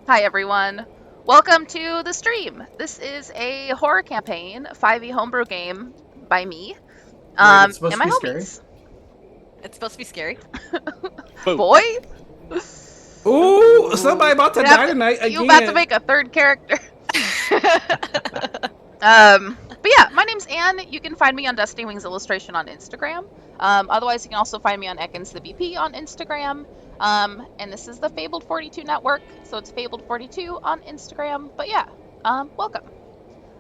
Hi everyone. Welcome to the stream. This is a horror campaign 5e homebrew game by me Wait, it's supposed and to my be scary? homies. It's supposed to be scary. Boom. Boy, Ooh, somebody about to die tonight you about to again. make a third character. But yeah, my name's Anne. You can find me on Dusty Wings Illustration on Instagram. Otherwise, you can also find me on Ekans the VP on Instagram. And this is the Fabled 42 network, so it's Fabled 42 on Instagram. But yeah, welcome.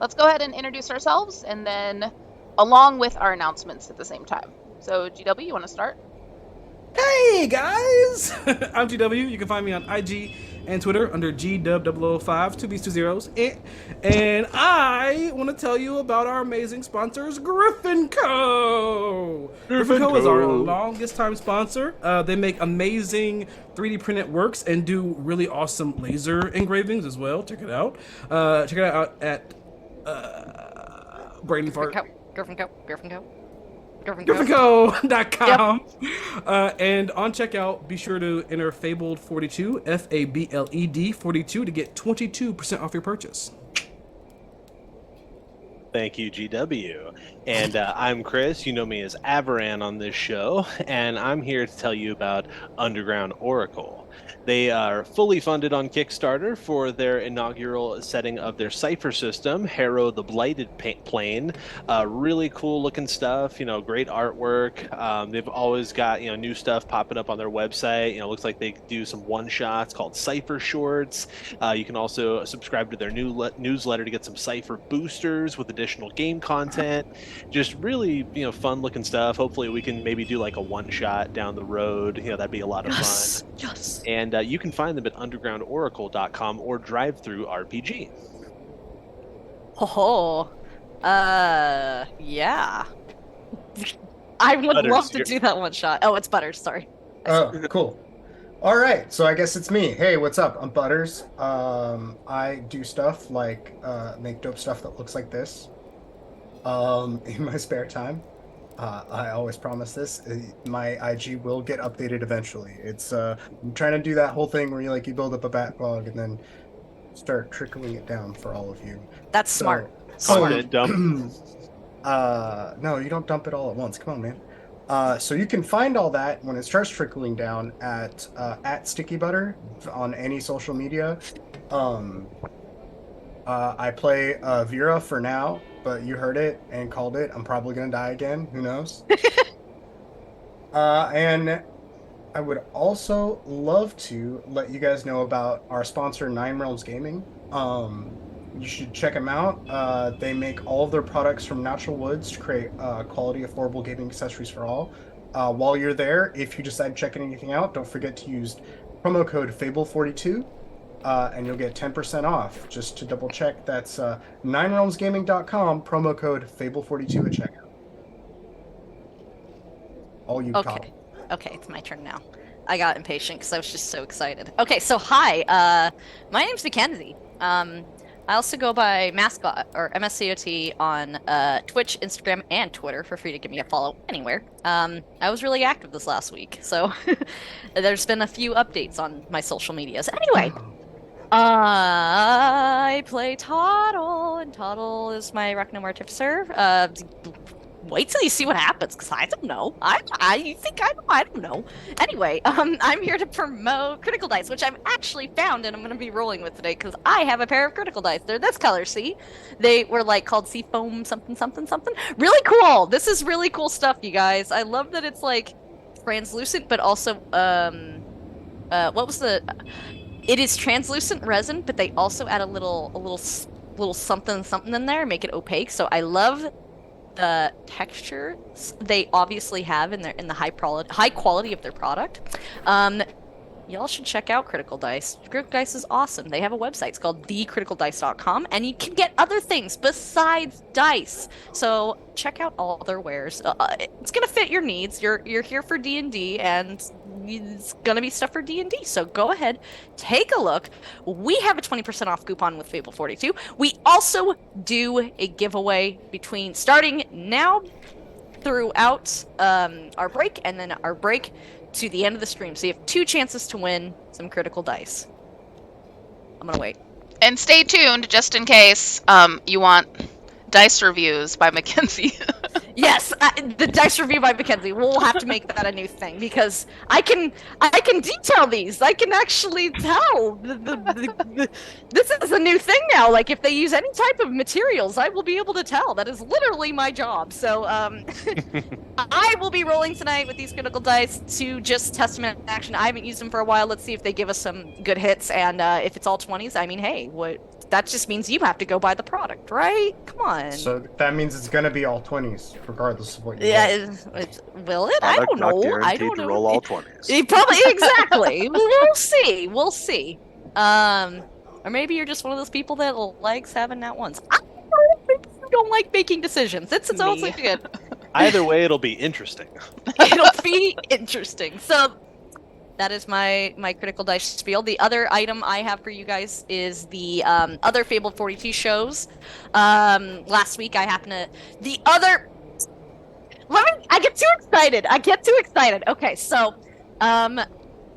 Let's go ahead and introduce ourselves, and then along with our announcements at the same time. So, GW, you want to start? Hey guys, I'm GW. You can find me on IG and Twitter under GW005, two B's, two zeros. And I want to tell you about our amazing sponsors, Griffin Co. Griffin Co is our longest time sponsor. They make amazing 3D printed works and do really awesome laser engravings as well. Check it out. Check it out at Braden Fart. Griffin Co. GriffinCo.com. And on checkout, be sure to enter Fabled42, Fabled 42 to get 22% off your purchase. Thank you, GW. And I'm Chris. You know me as Avaran on this show, and I'm here to tell you about Underground Oracle. They are fully funded on Kickstarter for their inaugural setting of their cipher system, Harrow the Blighted Plane. Really cool looking stuff, great artwork. They've always got, new stuff popping up on their website. Looks like they do some one-shots called Cipher Shorts. You can also subscribe to their newsletter to get some Cipher boosters with additional game content. Just really, fun looking stuff. Hopefully we can maybe do like a one-shot down the road. That'd be a lot of fun. Yes. And you can find them at undergroundoracle.com or drive-through RPG. Oh, yeah. I would Butters, love to do that one shot. Oh, it's Butters. Sorry. Oh, cool. All right, so I guess it's me. Hey, what's up? I'm Butters. I do stuff like make dope stuff that looks like this in my spare time. I always promise this. My IG will get updated eventually. It's I'm trying to do that whole thing where you build up a backlog and then start trickling it down for all of you. That's smart. Content dump. No, you don't dump it all at once. Come on, man. So you can find all that when it starts trickling down at Sticky Butter on any social media. I play Vera for now, but you heard it and called it. I'm probably gonna die again. Who knows? And I would also love to let you guys know about our sponsor, Nine Realms Gaming. You should check them out. They make all of their products from natural woods to create quality, affordable gaming accessories for all. While you're there, if you decide to check anything out, don't forget to use promo code Fable42, and you'll get 10% off. Just to double check, that's ninerealmsgaming.com, promo code Fable42 at checkout. All you top. Okay, it's my turn now. I got impatient because I was just so excited. Okay, so hi. My name's Mackenzie. I also go by Mascot or MSCOT on Twitch, Instagram, and Twitter. Feel free to give me a follow anywhere. I was really active this last week, so there's been a few updates on my social medias. Anyway, I play Toddle, and Toddle is my Reckonum Artificer. Wait till you see what happens, because I don't know. You think I know? I don't know. Anyway, I'm here to promote Critical Dice, which I've actually found and I'm going to be rolling with today, because I have a pair of Critical Dice. They're this color, see? They were called Seafoam something something something. Really cool! This is really cool stuff, you guys. I love that it's translucent, but also, what was the... It is translucent resin, but they also add a little something something in there, make it opaque. So I love the textures they obviously have in the high quality of their product. Y'all should check out Critical Dice. Critical Dice is awesome. They have a website. It's called thecriticaldice.com, and you can get other things besides dice. So check out all their wares. It's gonna fit your needs. You're here for D&D, and it's gonna be stuff for D&D. So go ahead, take a look. We have a 20% off coupon with Fable42. We also do a giveaway starting now throughout our break, and then our break to the end of the stream. So you have 2 chances to win some Critical Dice. I'm gonna wait. And stay tuned just in case you want dice reviews by Mackenzie. Yes, the dice review by Mackenzie. We'll have to make that a new thing because I can detail these. I can actually tell. This is a new thing now. Like if they use any type of materials, I will be able to tell. That is literally my job. So I will be rolling tonight with these critical dice to just test them in action. I haven't used them for a while. Let's see if they give us some good hits. And if it's all 20s, I mean, hey, what? That just means you have to go buy the product, right? Come on. So that means it's gonna be all 20s, regardless of what you Yeah, get. will it? I Product don't not know. I guaranteed don't to know. roll all 20s. Probably exactly. We'll see. We'll see. Or maybe you're just one of those people that likes having that once. I don't know. Maybe you don't like making decisions. It's also Me. good. Either way, it'll be interesting. It'll be interesting. So that is my critical dice spiel. The other item I have for you guys is the other Fabled 42 shows. Last week I happened to the other. I get too excited. Okay, so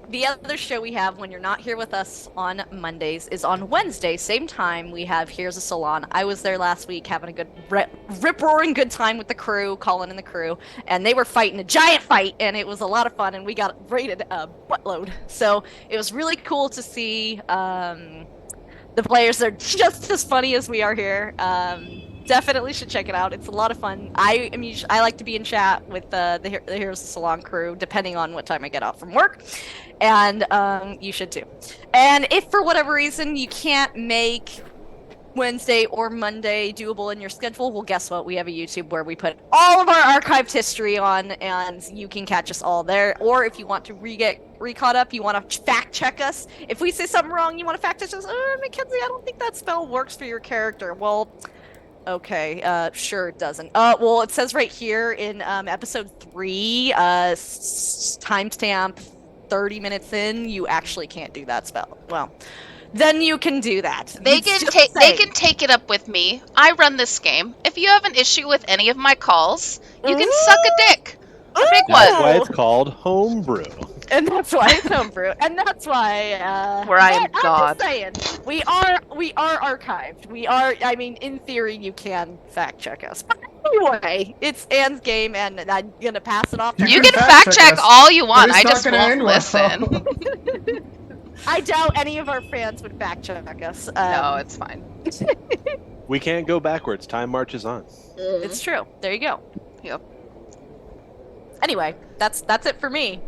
the other show we have when you're not here with us on Mondays is on Wednesday, same time. We have Here's a Salon. I was there last week having a good rip-roaring good time with the crew, calling in the crew, and they were fighting a giant fight, and it was a lot of fun, and we got rated a buttload. So it was really cool to see the players. They're just as funny as we are here. Definitely should check it out. It's a lot of fun. I like to be in chat with the Here's the Salon crew, depending on what time I get off from work, and you should too. And if for whatever reason you can't make Wednesday or Monday doable in your schedule, well, guess what? We have a YouTube where we put all of our archived history on, and you can catch us all there. Or if you want to re-caught up, you want to fact check us. If we say something wrong, you want to fact check us. Mackenzie, I don't think that spell works for your character. Well. Okay, sure it doesn't. Well, it says right here in episode 3, timestamp 30 minutes in, you actually can't do that spell. Well, then you can do that. They can take it up with me. I run this game. If you have an issue with any of my calls, you can suck a dick. A big That's one. why it's called homebrew. And that's why it's homebrew. And that's why Where I am but God. I'm just saying, we are archived. We are, I mean, in theory you can fact check us. But anyway, it's Anne's game and I'm gonna pass it off to You her. can fact check us, all you want. but I it's just not gonna won't end well. listen. I doubt any of our fans would fact check us. No, it's fine. We can't go backwards. Time marches on. It's true. There you go. Yep. Anyway, that's it for me.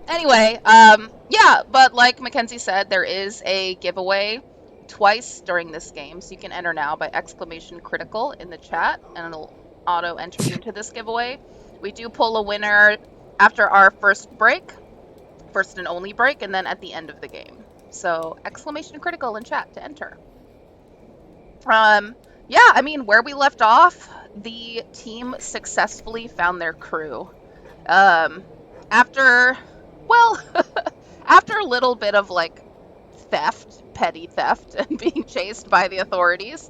Anyway, yeah, but like Mackenzie said, there is a giveaway twice during this game, so you can enter now by !critical in the chat, and it'll auto enter you into this giveaway. We do pull a winner after our first and only break, and then at the end of the game. So !critical in chat to enter. Yeah, I mean, where we left off, the team successfully found their crew. After a little bit of like petty theft, and being chased by the authorities,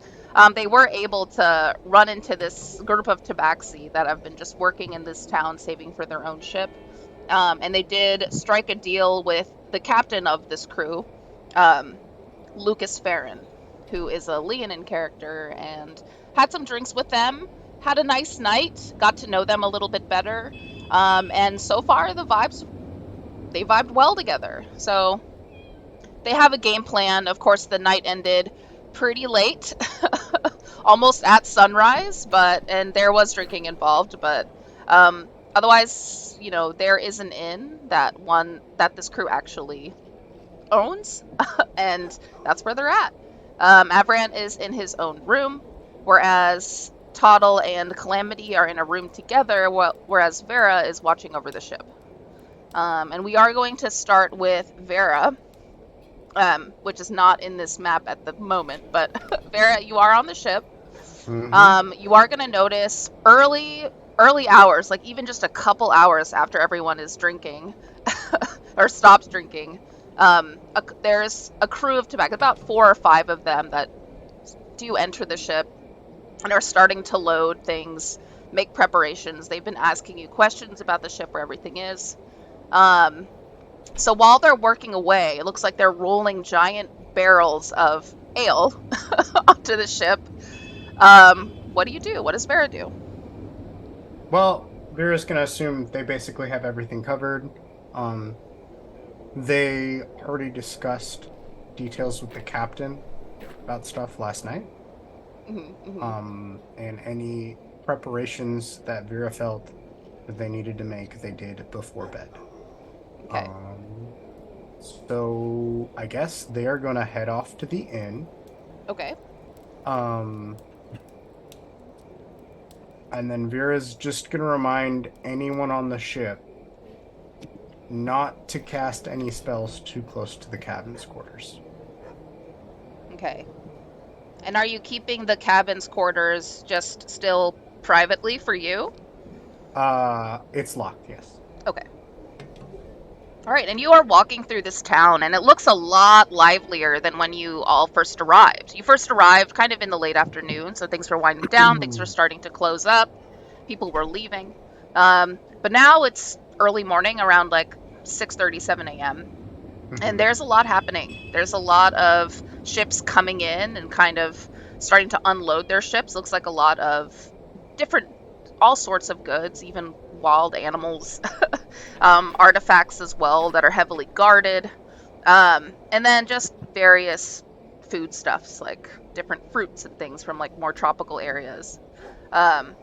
they were able to run into this group of tabaxi that have been just working in this town, saving for their own ship. And they did strike a deal with the captain of this crew, Lucas Farron, who is a Leonin character, and had some drinks with them, had a nice night, got to know them a little bit better, and so far they vibed well together. So they have a game plan. Of course, the night ended pretty late, almost at sunrise, and there was drinking involved, but otherwise, there is an inn that this crew actually owns, and that's where they're at. Avran is in his own room, whereas Toddle and Calamity are in a room together, whereas Vera is watching over the ship. And we are going to start with Vera, which is not in this map at the moment, but Vera, you are on the ship. Mhm. You are going to notice early hours, like even just a couple hours after everyone is drinking, or stops drinking, there's a crew of tobacco, about 4 or 5 of them, that do enter the ship and are starting to load things, make preparations. They've been asking you questions about the ship, where everything is. So while they're working away, it looks like they're rolling giant barrels of ale onto the ship. What do you do? What does Vera do? Well, Vera's gonna assume they basically have everything covered. They already discussed details with the captain about stuff last night. And any preparations that Vera felt that they needed to make, they did before bed. Okay. So I guess they are gonna head off to the inn. Okay. And then Vera's just gonna remind anyone on the ship not to cast any spells too close to the cabin's quarters. Okay. And are you keeping the cabin's quarters just still privately for you? It's locked, yes. Okay. All right, and you are walking through this town, and it looks a lot livelier than when you all first arrived. You first arrived kind of in the late afternoon, so things were winding down, things were starting to close up, people were leaving. But now it's early morning, around like 6:30, 7 a.m., and there's a lot happening. There's a lot of ships coming in and kind of starting to unload their ships. Looks like a lot of different, all sorts of goods, even wild animals, artifacts as well that are heavily guarded, and then just various foodstuffs like different fruits and things from like more tropical areas. And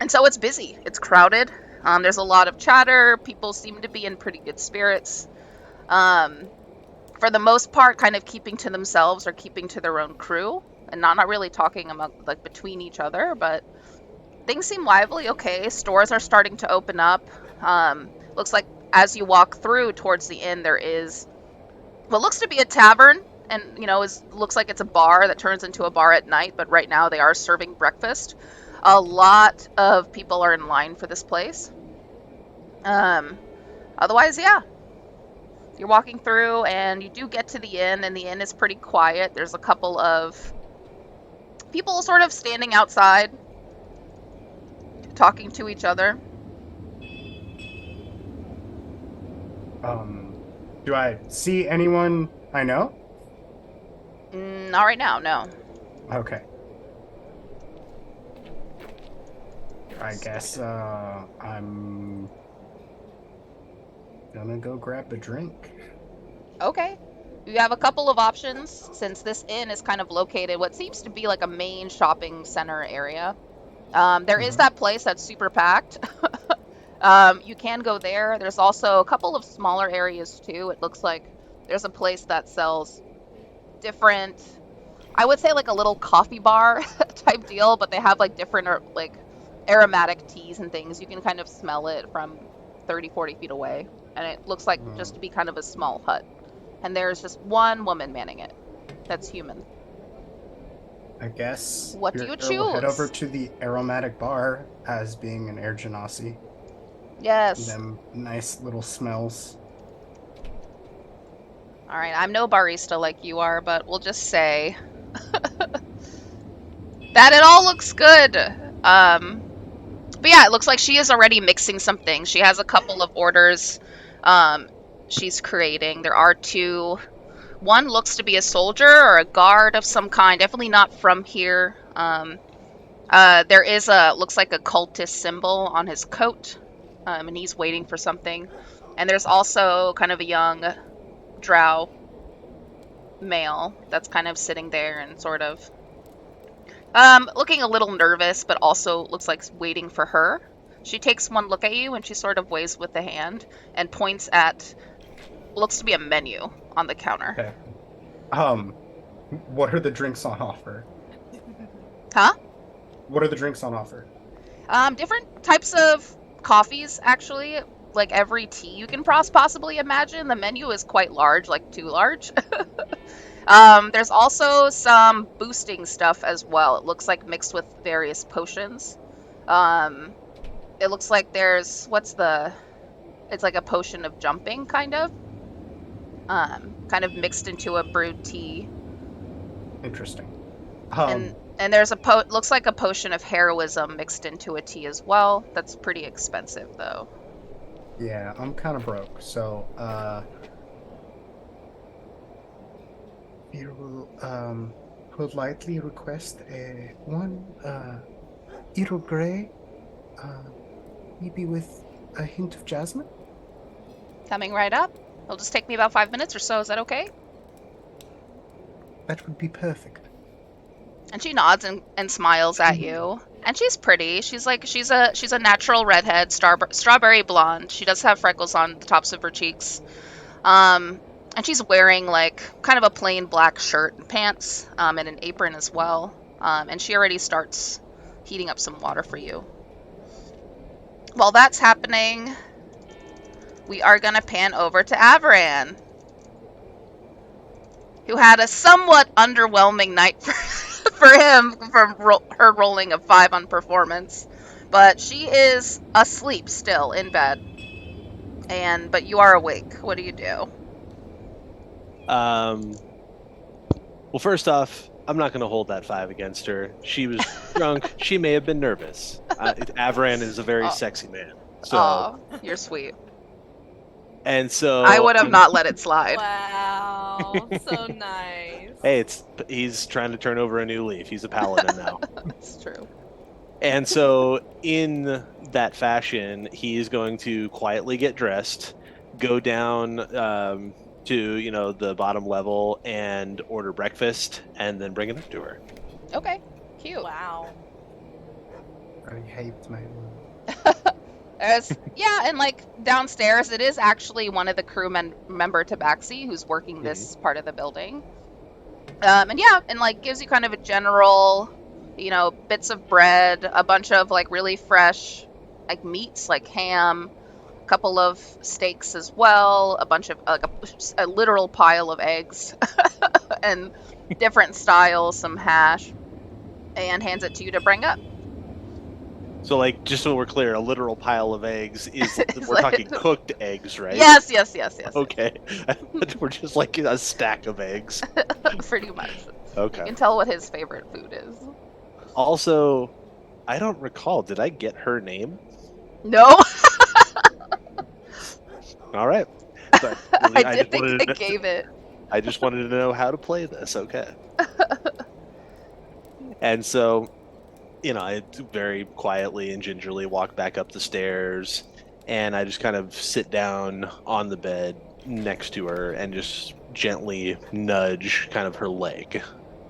so it's busy, it's crowded. There's a lot of chatter. People seem to be in pretty good spirits. For the most part, kind of keeping to themselves or keeping to their own crew, and not really talking among like between each other, but things seem lively. Okay, stores are starting to open up. Looks like as you walk through towards the inn, there is what looks to be a tavern, and looks like it's a bar that turns into a bar at night. But right now they are serving breakfast. A lot of people are in line for this place. Otherwise, yeah. You're walking through, and you do get to the inn, and the inn is pretty quiet. There's a couple of people sort of standing outside, talking to each other. Do I see anyone I know? Not right now, no. Okay. I guess I'm gonna go grab a drink. Okay. You have a couple of options, since this inn is kind of located what seems to be like a main shopping center area. There is that place that's super packed. You can go there. There's also a couple of smaller areas too. It looks like there's a place that sells different, I would say like a little coffee bar type deal, but they have like different like aromatic teas and things. You can kind of smell it from 30, 40 feet away. And it looks like just to be kind of a small hut. And there's just one woman manning it. That's human. I guess. What do you We'll choose? head over to the aromatic bar, as being an air genasi. Yes. Them nice little smells. All right, I'm no barista like you are, but we'll just say that it all looks good. But yeah, it looks like she is already mixing some things. She has a couple of orders she's creating. There are two. One looks to be a soldier or a guard of some kind. Definitely not from here. There is looks like a cultist symbol on his coat, and he's waiting for something. And there's also kind of a young drow male that's kind of sitting there and sort of looking a little nervous, but also looks like waiting for her. She takes one look at you and she sort of waves with the hand and points at looks to be a menu on the counter. Okay. What are the drinks on offer? Huh? What are the drinks on offer? Different types of coffees, actually. Like every tea you can possibly imagine. The menu is quite large, like too large. There's also some boosting stuff as well. It looks like mixed with various potions. It looks like there's, it's like a potion of jumping, kind of. Kind of mixed into a brewed tea. Interesting. And there's looks like a potion of heroism mixed into a tea as well. That's pretty expensive, though. Yeah, I'm kind of broke, so We will politely request one Earl Grey, uh, maybe with a hint of jasmine. Coming right up. It'll just take me about 5 minutes or so. Is that okay? That would be perfect. And she nods and smiles at you. And she's pretty. She's a natural redhead, strawberry blonde. She does have freckles on the tops of her cheeks. Um, and she's wearing like kind of a plain black shirt and pants, and an apron as well. And she already starts heating up some water for you. While that's happening, we are gonna pan over to Avaran, who had a somewhat underwhelming night for him from her rolling a 5 on performance. But she is asleep still in bed. But you are awake. What do you do? Well, first off, I'm not going to hold that 5 against her. She was drunk. She may have been nervous. Avaran is a very Oh. sexy man. So, Oh, you're sweet. and so I would have not let it slide. Wow, so nice. Hey, he's trying to turn over a new leaf. He's a paladin now. That's true. And so, in that fashion, he's going to quietly get dressed, go down to the bottom level and order breakfast, and then bring it up to her. Okay, cute. Wow. I hate my And like downstairs, it is actually one of the crew member Tabaxi who's working this part of the building. And like gives you kind of a general, bits of bread, a bunch of like really fresh, like meats, like ham, a couple of steaks as well, a bunch of like a literal pile of eggs, and different styles, some hash, and hands it to you to bring up. So, like, just so we're clear, a literal pile of eggs is we're like- talking cooked eggs, right? Yes. Okay. We're just like a stack of eggs. Pretty much. You Okay. can tell what his favorite food is. Also, I don't recall. Did I get her name? No, All right. But I did think I gave it. I just wanted to know how to play this. Okay. And so, I very quietly and gingerly walk back up the stairs, and I just kind of sit down on the bed next to her and just gently nudge kind of her leg.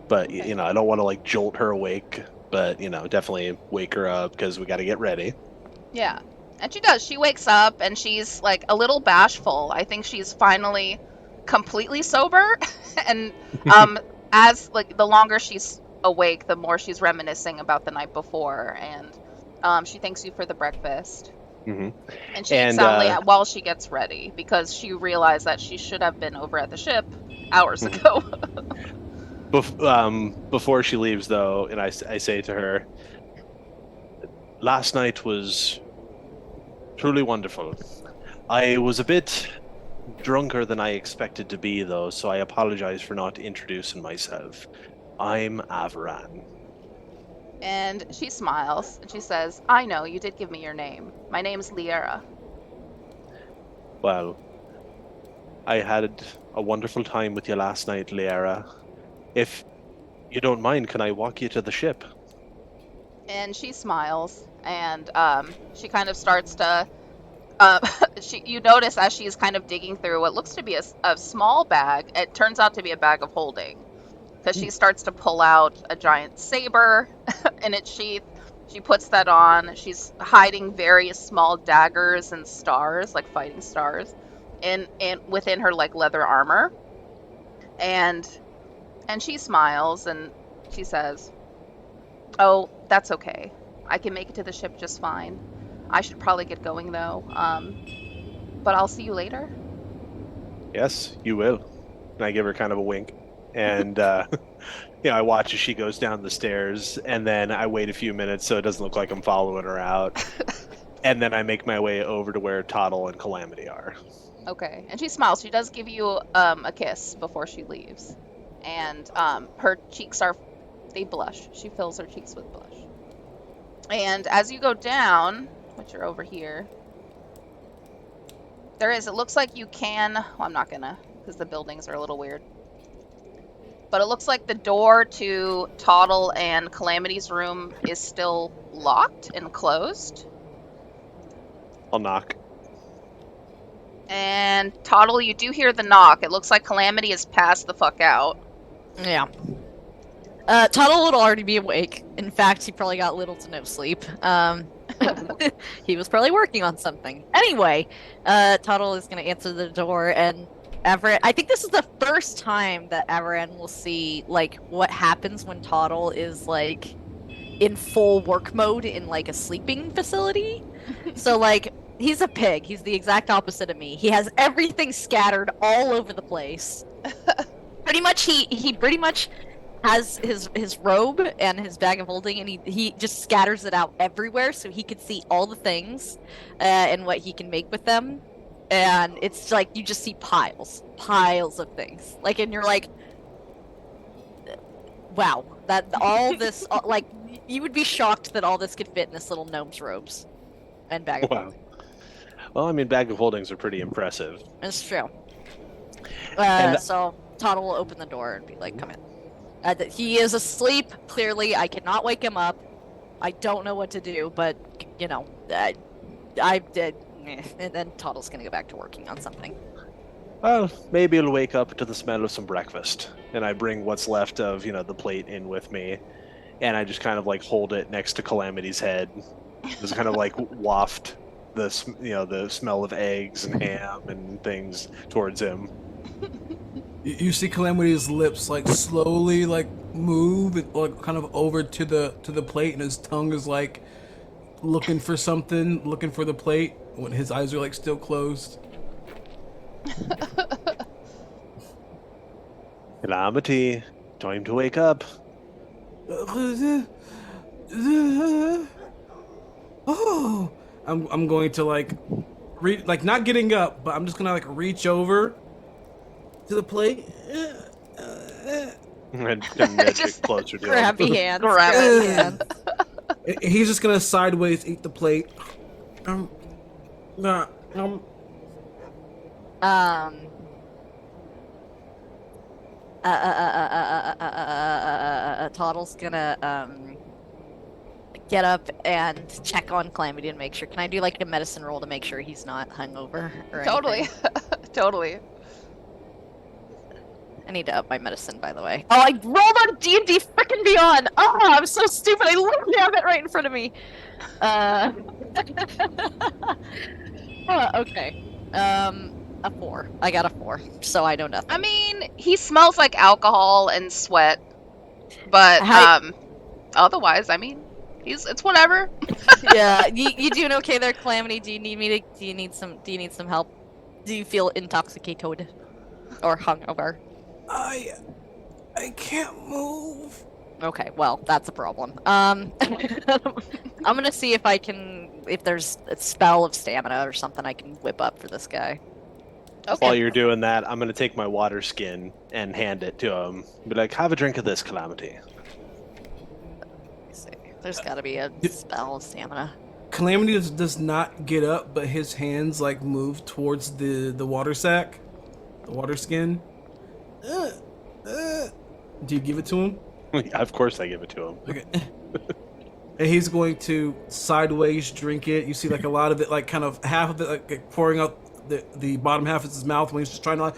But, I don't want to like jolt her awake, but, definitely wake her up because we got to get ready. Yeah. And she does. She wakes up and she's like a little bashful. I think she's finally completely sober. And as like the longer she's awake, the more she's reminiscing about the night before, and she thanks you for the breakfast. Mm-hmm. And she eats soundly while she gets ready because she realized that she should have been over at the ship hours ago. Before she leaves, though, and I say to her, last night was truly wonderful. I was a bit drunker than I expected to be, though, so I apologize for not introducing myself. I'm Avaran. And she smiles and she says, I know, you did give me your name. My name's Liera. Well, I had a wonderful time with you last night, Liera. If you don't mind, can I walk you to the ship? And she smiles, and she kind of starts to. You notice as she's kind of digging through what looks to be a small bag. It turns out to be a bag of holding, because she starts to pull out a giant saber in its sheath. She puts that on. She's hiding various small daggers and stars, like fighting stars, in within her like leather armor. And she smiles and she says, "Oh, that's okay. I can make it to the ship just fine. I should probably get going though. But I'll see you later." Yes, you will. And I give her kind of a wink. And, I watch as she goes down the stairs, and then I wait a few minutes so it doesn't look like I'm following her out. And then I make my way over to where Toddle and Calamity are. Okay. And she smiles. She does give you a kiss before she leaves. And her cheeks they blush. She fills her cheeks with blush. And as you go down, which are over here, it looks like you can, well, I'm not gonna, because the buildings are a little weird. but it looks like the door to Toddle and Calamity's room is still locked and closed. I'll knock. And Toddle, you do hear the knock. It looks like Calamity has passed the fuck out. Yeah. Tuttle would already be awake. In fact, he probably got little to no sleep. He was probably working on something. Anyway, Tuttle is going to answer the door, and Everett. I think this is the first time that Everett will see like what happens when Tuttle is like in full work mode in like a sleeping facility. So like he's a pig. He's the exact opposite of me. He has everything scattered all over the place. Pretty much, he pretty much has his robe and his bag of holding, and he just scatters it out everywhere so he could see all the things and what he can make with them. And it's like you just see piles of things. Like, and you're like, wow, that all this like you would be shocked that all this could fit in this little gnome's robes and bag of Wow. holding. Well, I mean, bag of holdings are pretty impressive. It's true. And- So Todd will open the door and be like, "Come in." He is asleep. Clearly, I cannot wake him up. I don't know what to do, but you know, I did. And then Toddle's gonna go back to working on something. Well, maybe he'll wake up to the smell of some breakfast, and I bring what's left of the plate in with me, and I just kind of like hold it next to Calamity's head, just kind of like waft the the smell of eggs and ham and things towards him. You see Calamity's lips like slowly like move and, like kind of over to the plate, and his tongue is like looking for something, looking for the plate when his eyes are like still closed. Calamity, time to wake up. Oh, I'm going to like not getting up, but I'm just gonna like reach over to the plate. And nudge Just it closer to him. Grabby hands. Grab grabby it. hands. He's just gonna sideways eat the plate. Nah, Toddle's gonna get up and check on Calamity and make sure. Can I do like a medicine roll to make sure he's not hungover or Totally. anything? Totally. I need to up my medicine, by the way. Oh, I rolled on D&D frickin' Beyond! Oh, I'm so stupid! I literally have it right in front of me! Okay. A 4. I got a 4, so I know nothing. I mean, he smells like alcohol and sweat, but Hi- otherwise, I mean, it's whatever. Yeah, you doing okay there, Calamity? Do you need some help? Do you feel intoxicated? Or hungover? I can't move. Okay, well, that's a problem. I'm gonna see if there's a spell of stamina or something I can whip up for this guy. Okay. While you're doing that, I'm gonna take my water skin and hand it to him. Be like, have a drink of this, Calamity. Let's see. There's gotta be a spell of stamina. Calamity does not get up, but his hands like move towards the water sack, the water skin. Do you give it to him? Of course, I give it to him. Okay. And he's going to sideways drink it. You see like a lot of it, like kind of half of it like pouring out the bottom half of his mouth when he's just trying to like.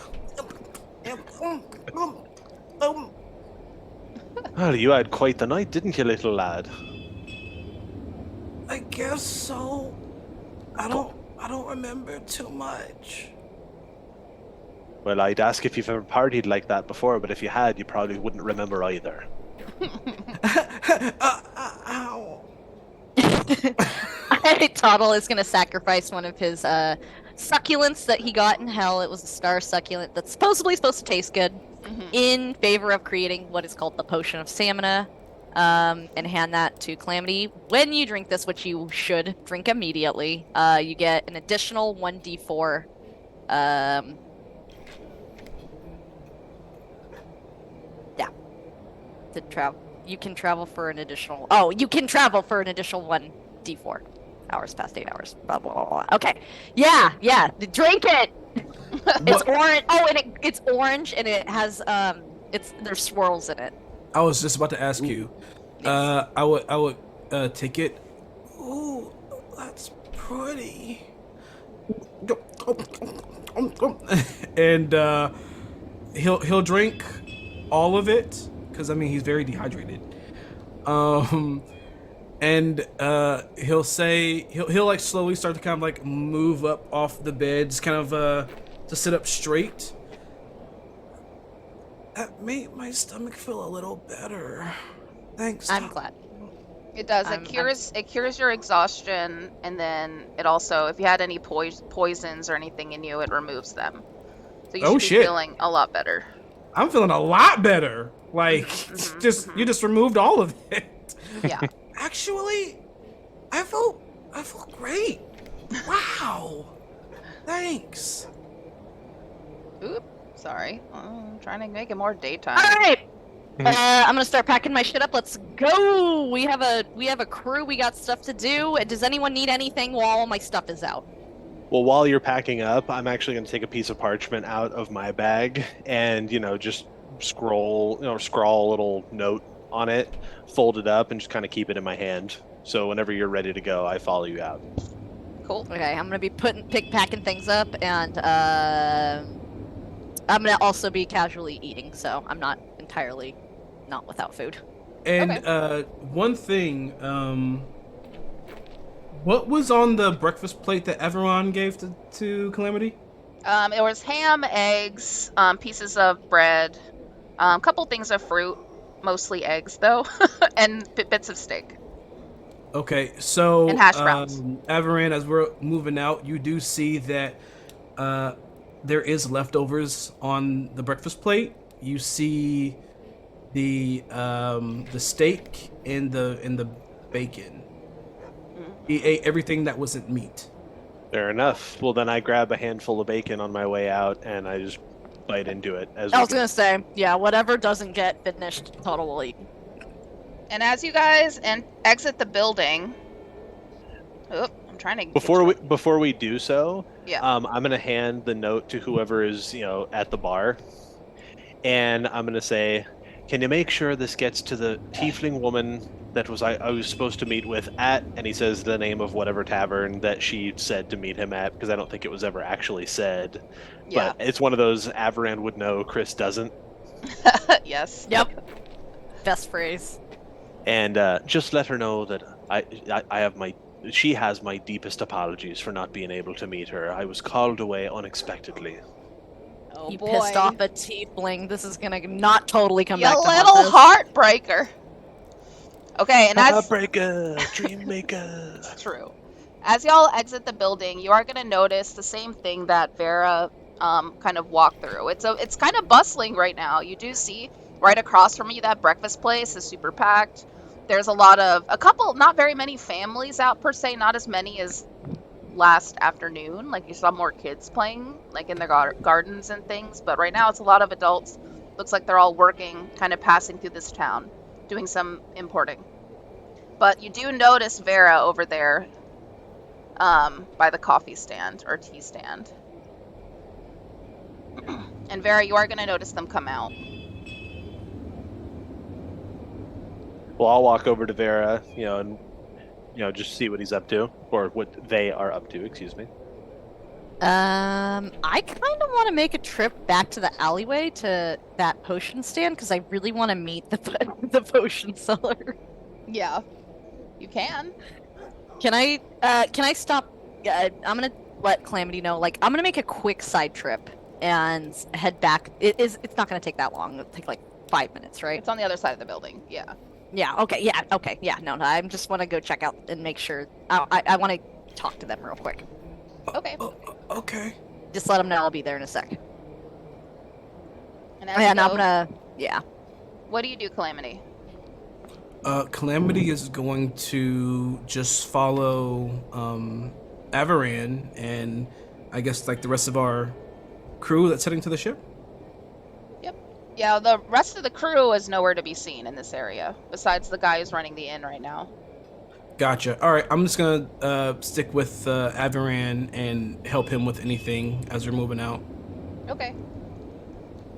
Well, you had quite the night, didn't you, little lad? I guess so. I don't remember too much. Well, I'd ask if you've ever partied like that before, but if you had, you probably wouldn't remember either. Ow. Toddle is gonna sacrifice one of his succulents that he got in hell. It was a star succulent that's supposedly supposed to taste good, in favor of creating what is called the potion of stamina, and hand that to Calamity. When you drink this, which you should drink immediately, you get an additional 1d4. To travel, you can travel for an additional. Oh, you can travel for an additional 1d4 hours past 8 hours. Blah blah blah. Blah. Okay, yeah. Drink it. It's orange. Oh, and it's orange, and it has There's swirls in it. I was just about to ask you. Yes. I would take it. Ooh, that's pretty. And he'll drink all of it because I mean he's very dehydrated. And he'll say he'll like slowly start to kind of like move up off the bed, just kind of to sit up straight. That made my stomach feel a little better. Thanks. I'm glad. It does. I'm- It cures your exhaustion, and then it also, if you had any poisons or anything in you, it removes them. So you Oh, should be shit. feeling a lot better. I'm feeling a lot better. Like you just removed all of it. Yeah. Actually, I feel great. Wow. Thanks. Oop. Sorry. I'm trying to make it more daytime. All right. I'm gonna start packing my shit up. Let's go. We have a crew. We got stuff to do. Does anyone need anything while all my stuff is out? Well, while you're packing up, I'm actually going to take a piece of parchment out of my bag and, just scrawl a little note on it, fold it up, and just kind of keep it in my hand. So whenever you're ready to go, I follow you out. Cool. Okay, I'm gonna be packing things up, and I'm gonna also be casually eating, so I'm not entirely not without food. And Okay. one thing, what was on the breakfast plate that everyone gave to Calamity? It was ham, eggs, pieces of bread, a couple things of fruit, mostly eggs though, and bits of steak. Okay, so And hash browns. Avaran, as we're moving out, you do see that there is leftovers on the breakfast plate. You see the steak and the bacon. He ate everything that wasn't meat. Fair enough. Well, then I grab a handful of bacon on my way out, and I just bite into it. As I we was go. gonna say, yeah, whatever doesn't get finished, Total will eat. And as you guys exit the building, I'm trying to get Before we do so, Yeah. I'm gonna hand the note to whoever is at the bar, and I'm gonna say, "Can you make sure this gets to the tiefling woman that I was supposed to meet with at?" And he says the name of whatever tavern that she said to meet him at, because I don't think it was ever actually said. Yeah. But it's one of those Avaran would know, Chris doesn't. Yes. Yep. Best phrase. And just let her know that I have she has my deepest apologies for not being able to meet her. I was called away unexpectedly. Oh You boy. pissed off a tiefling. This is gonna not totally come You back to little haunt us. heartbreaker. Okay, and as Heartbreaker, dream maker. It's true. As y'all exit the building, you are going to notice the same thing that Vera kind of walked through. It's kind of bustling right now. You do see right across from you that breakfast place is super packed. There's a couple, not very many families out per se, not as many as last afternoon. Like you saw more kids playing, like in their gardens and things. But right now it's a lot of adults. Looks like they're all working, kind of passing through this town, doing some importing. But you do notice Vera over there by the coffee stand or tea stand. And Vera, you are going to notice them come out. Well, I'll walk over to Vera, and just see what he's up to, or what they are up to. Excuse me. I kind of want to make a trip back to the alleyway to that potion stand because I really want to meet the potion seller. Yeah, you can. Can I stop? I'm gonna let Calamity know. Like, I'm gonna make a quick side trip and head back. It's not gonna take that long. It'll take like 5 minutes, right? It's on the other side of the building. Yeah. Yeah. Okay. Yeah. Okay. Yeah. No. I just want to go check out and make sure. I want to talk to them real quick. Okay. Okay. Just let them know I'll be there in a sec. And as And you I'm go, gonna. Yeah. what do you do, Calamity? Calamity is going to just follow Avaran and I guess like the rest of our crew that's heading to the ship. Yeah, the rest of the crew is nowhere to be seen in this area, besides the guy who's running the inn right now. Gotcha. All right, I'm just gonna stick with Avaran and help him with anything as we're moving out. Okay.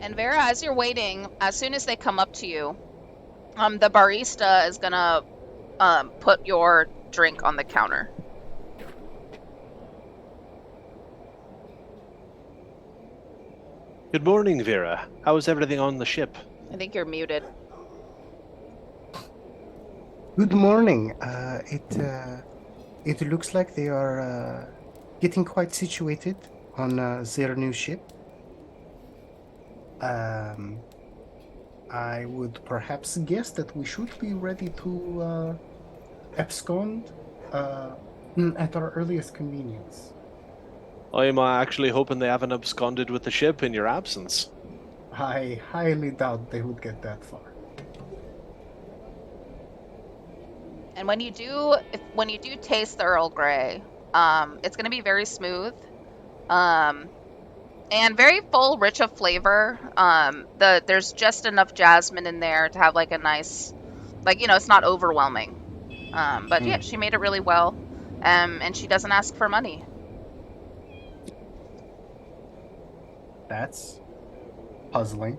And Vera, as you're waiting, as soon as they come up to you, the barista is gonna put your drink on the counter. Good morning, Vera. How is everything on the ship? I think you're muted. Good morning. It looks like they are getting quite situated on their new ship. I would perhaps guess that we should be ready to abscond at our earliest convenience. I'm actually hoping they haven't absconded with the ship in your absence. I highly doubt they would get that far. And when you do taste the Earl Grey, it's gonna be very smooth, and very full, rich of flavor. There's just enough jasmine in there to have like a nice, it's not overwhelming. But yeah, she made it really well, and she doesn't ask for money. That's puzzling.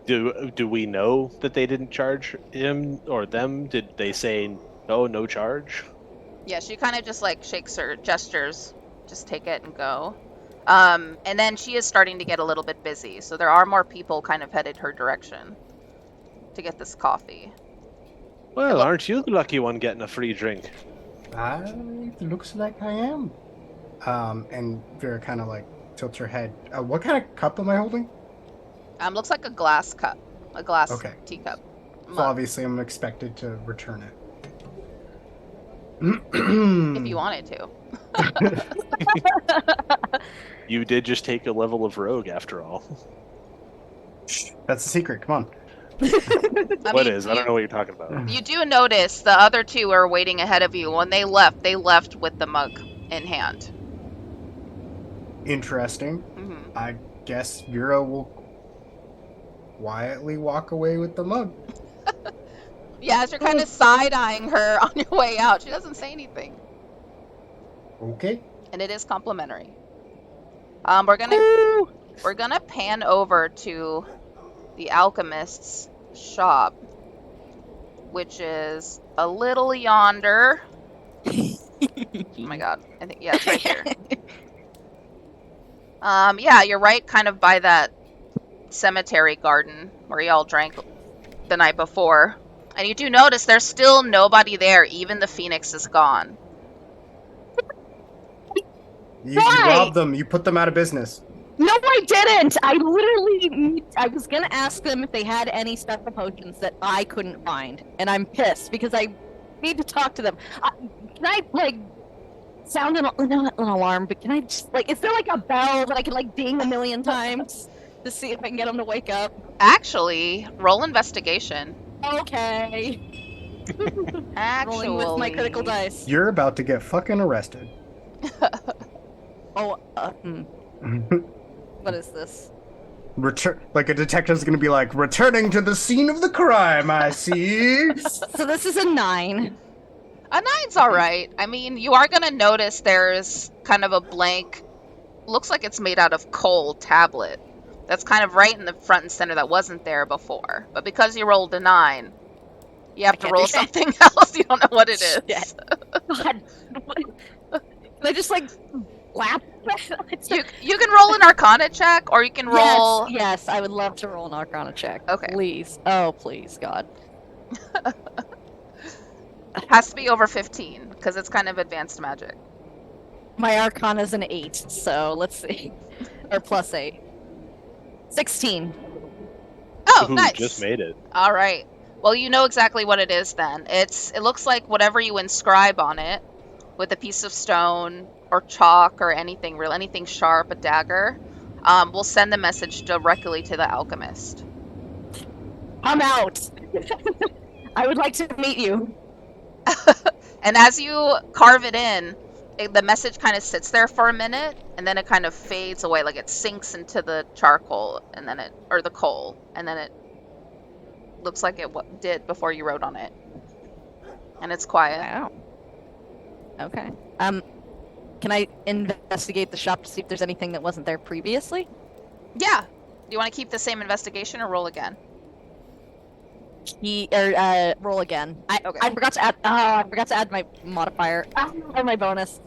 Do we know that they didn't charge him or them? Did they say no charge? Yeah, she kind of just like shakes her gestures, just take it and go. And then she is starting to get a little bit busy, so there are more people kind of headed her direction to get this coffee. Well, aren't you the lucky one getting a free drink? It looks like I am. And Vera kind of like tilts her head. What kind of cup am I holding? Looks like a glass cup, a glass Okay. teacup. So obviously I'm expected to return it. If you wanted to. You did just take a level of rogue after all. That's the secret. Come on. What is? I don't know what you're talking about. You do notice the other two are waiting ahead of you. When they left with the mug in hand. Interesting. Mm-hmm. I guess Vera will quietly walk away with the mug. Yeah, as you're kind of side-eyeing her on your way out, she doesn't say anything. Okay. And it is complimentary. We're gonna pan over to the alchemist's shop, which is a little yonder. Oh my god, I think it's right here. Yeah, you're right, kind of by that cemetery garden where y'all drank the night before. And you do notice there's still nobody there, even the Phoenix is gone. You robbed them. You put them out of business. No, I didn't. I was gonna ask them if they had any special potions that I couldn't find, and I'm pissed because I need to talk to them. Can I sound not an alarm, but can I just is there a bell that I can ding a million times to see if I can get them to wake up? Actually, roll investigation. Okay. Actually, Rolling with my critical dice. You're about to get fucking arrested. Oh, what is this? A detective's gonna be like, returning to the scene of the crime, I see. So this is a 9. A 9's all right. I mean, you are gonna notice there's kind of a blank. Looks like it's made out of coal tablet. That's kind of right in the front and center that wasn't there before. But because you rolled a 9, you have to roll something else. You don't know what it is. God. Can I just slap? You can roll an Arcana check, or you can roll. Yes, I would love to roll an Arcana check. Okay. Please. Oh, please, God. It has to be over 15 because it's kind of advanced magic. My Arcana is an 8, so let's see. Or plus 8. 16. Oh, Ooh, nice. Just made it. All right. Well, you know exactly what it is then. It looks like whatever you inscribe on it with a piece of stone or chalk or anything real, anything sharp, a dagger, will send the message directly to the alchemist. I'm out. I would like to meet you. And as you carve it in, the message kind of sits there for a minute, and then it kind of fades away, like it sinks into the charcoal, and then or the coal, and then it looks like it did before you wrote on it. And it's quiet. Wow. Okay. Can I investigate the shop to see if there's anything that wasn't there previously? Yeah. Do you want to keep the same investigation or roll again? Roll again. Okay. I forgot to add. Oh, I forgot to add my modifier or my bonus.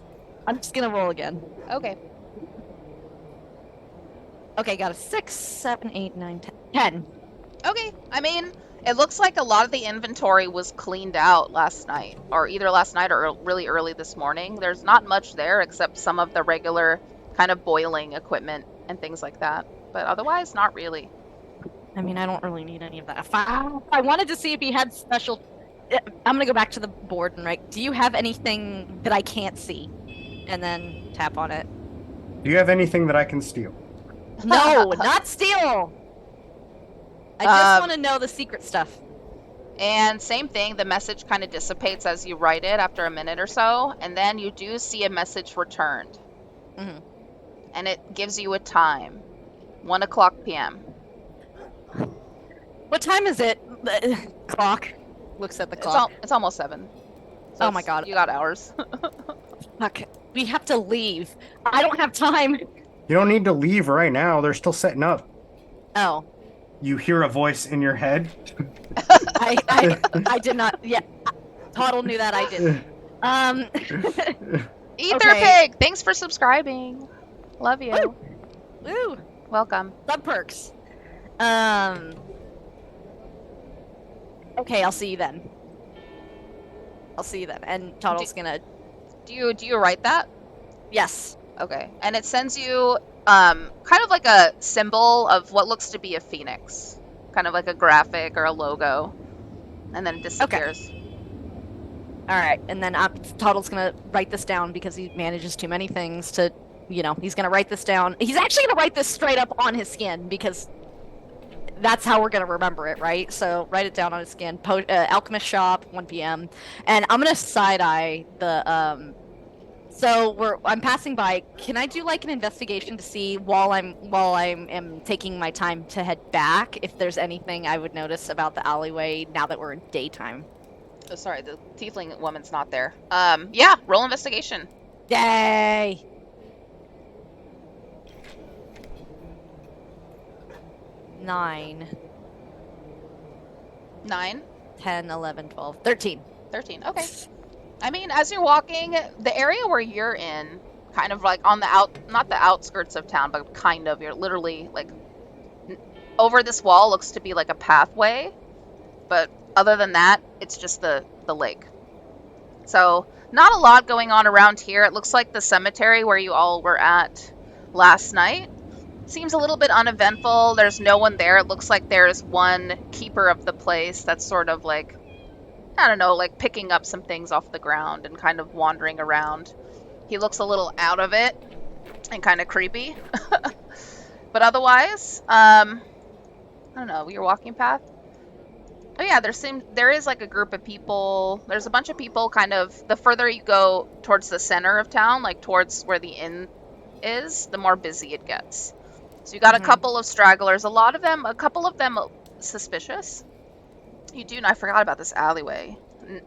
I'm just gonna roll again. Okay. Okay, got a 6, 7, 8, 9, 10. Okay. I mean, it looks like a lot of the inventory was cleaned out last night, or either last night or really early this morning. There's not much there except some of the regular kind of boiling equipment and things like that. But otherwise, not really. I mean, I don't really need any of that. I wanted to see if he had special. I'm gonna go back to the board and write. Do you have anything that I can't see? And then tap on it. Do you have anything that I can steal? No, not steal. I just want to know the secret stuff. And same thing, the message kind of dissipates as you write it after a minute or so, and then you do see a message returned. Mhm. And it gives you a time, 1:00 p.m. What time is it? Clock looks at the It's, clock. it's almost 7. So Oh my god. You got hours. Fuck. We have to leave. I don't have time. You don't need to leave right now. They're still setting up. Oh. You hear a voice in your head. I did not. Yeah. Toddle knew that I didn't. Ether Okay. Pig, thanks for subscribing. Love you. Woo. Woo. Welcome. Sub perks. Okay, I'll see you then. I'll see you then. And Toddle's gonna. Do you write that? Yes. Okay. And it sends you kind of like a symbol of what looks to be a phoenix. Kind of like a graphic or a logo. And then it disappears. All right, and then Toddle's gonna write this down because he manages too many things to, he's gonna write this down. He's actually gonna write this straight up on his skin because that's how we're gonna remember it, right? So write it down on his skin. Alchemist shop, 1 p.m. And I'm gonna side eye the. So I'm passing by. Can I do like an investigation to see while I'm taking my time to head back if there's anything I would notice about the alleyway now that we're in daytime? Oh, sorry, the tiefling woman's not there. Yeah, roll investigation. Yay! Nine, 9, 10, 11, 12, 13. 13. Okay. I mean, as you're walking, the area where you're in, kind of like on the not the outskirts of town, but kind of, you're literally like over this wall looks to be like a pathway, but other than that, it's just the lake. So, not a lot going on around here. It looks like the cemetery where you all were at last night seems a little bit uneventful. There's no one there. It looks like there's one keeper of the place that's sort of like, I don't know, like picking up some things off the ground and kind of wandering around. He looks a little out of it and kind of creepy. But otherwise, I don't know, your walking path. Oh yeah, there is like a group of people. There's a bunch of people kind of, the further you go towards the center of town, like towards where the inn is, the more busy it gets. So you got a couple of stragglers, a couple of them suspicious. You do, and I forgot about this alleyway.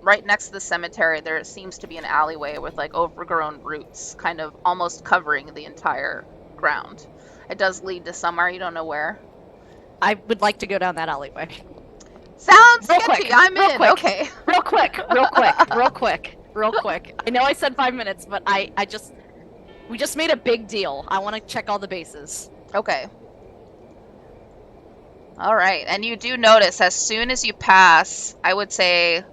Right next to the cemetery, there seems to be an alleyway with like overgrown roots, kind of almost covering the entire ground. It does lead to somewhere, you don't know where. I would like to go down that alleyway. Sounds Real sketchy. quick, I'm real in. quick. Okay. Real quick. I know I said 5 minutes, but we just made a big deal. I want to check all the bases. Okay. All right. And you do notice as soon as you pass, I would say,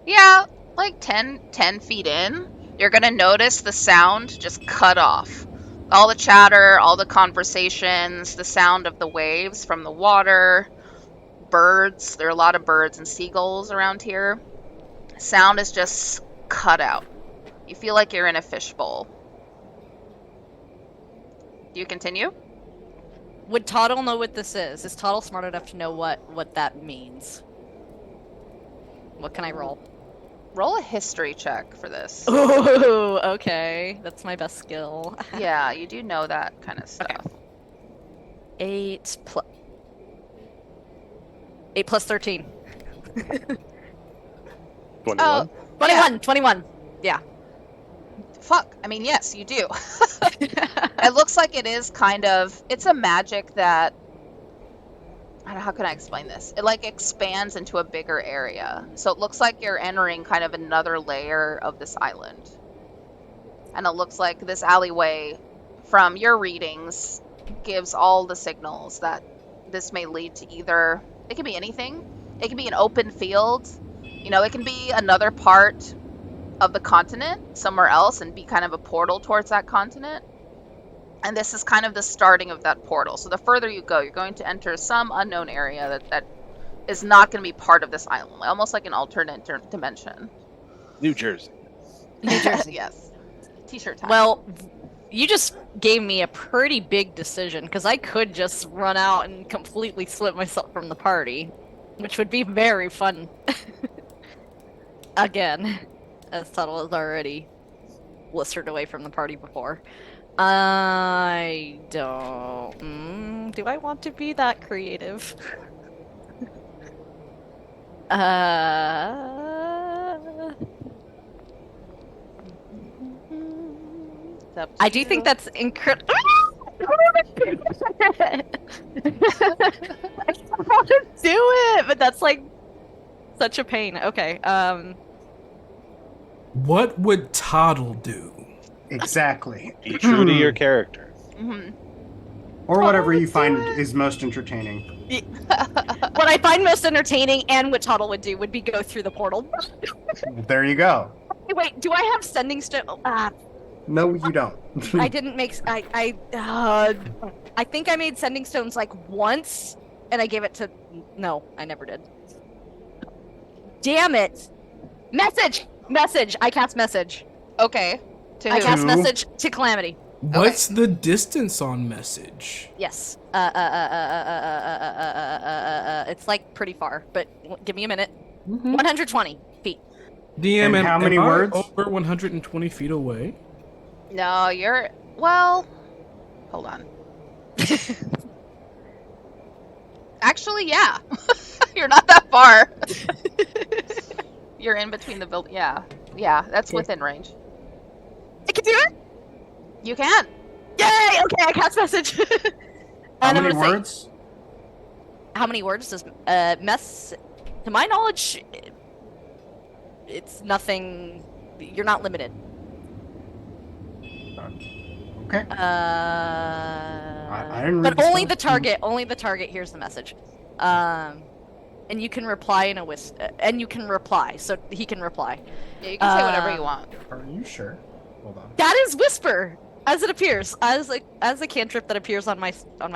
yeah, like 10 feet in, you're going to notice the sound just cut off. All the chatter, all the conversations, the sound of the waves from the water, birds. There are a lot of birds and seagulls around here. Sound is just cut out. You feel like you're in a fishbowl. Do you continue? Would Toddle know what this is? Is Toddle smart enough to know what that means? What can I roll? Roll a history check for this. Ooh, okay. That's my best skill. Yeah, you do know that kind of stuff. Okay. 8 plus 13. 21. Oh, 21. 21. Yeah. fuck. I mean, yes, you do. It looks like it is kind of. It's a magic that. I don't know, how can I explain this? It like expands into a bigger area. So it looks like you're entering kind of another layer of this island. And it looks like this alleyway, from your readings, gives all the signals that this may lead to either. It can be anything. It can be an open field. You know, it can be another part of the continent somewhere else and be kind of a portal towards that continent. And this is kind of the starting of that portal. So the further you go, you're going to enter some unknown area that is not going to be part of this island, almost like an alternate dimension. New Jersey. New Jersey. Yes. T-shirt time. Well, you just gave me a pretty big decision because I could just run out and completely slip myself from the party, which would be very fun. Again, as Tuttle has already blistered away from the party before. I don't. Do I want to be that creative? I do think that's incredible. I want to do it, but that's like such a pain. Okay. What would Toddle do? Exactly. Be true to your character. Mm-hmm. Or whatever you find is most entertaining. What I find most entertaining and what Toddle would do would be go through the portal. There you go. Wait, do I have sending stone? No, you don't. I didn't make. I think I made sending stones like once, and I gave it to. No, I never did. Damn it! Message. I cast message. Okay. To I who? cast Who? message to Calamity. What's the distance on message? Yes. It's like pretty far, but give me a minute. 120 feet. DM, And how many am I words? over 120 feet away? No, you're. Well, hold on. Actually, yeah. You're not that far. You're in between the build. Yeah. Yeah, that's within range. I can do it. You can. Yay! Okay, I cast message. How And I'm many gonna say- words? How many words does mess? To my knowledge, it's nothing. You're not limited. Okay. I didn't read But only stuff. the target. Only the target hears the message. And you can reply in a and you can reply, so he can reply. Yeah, you can say whatever you want. Are you sure? Hold on. That is whisper as it appears, as a cantrip that appears on my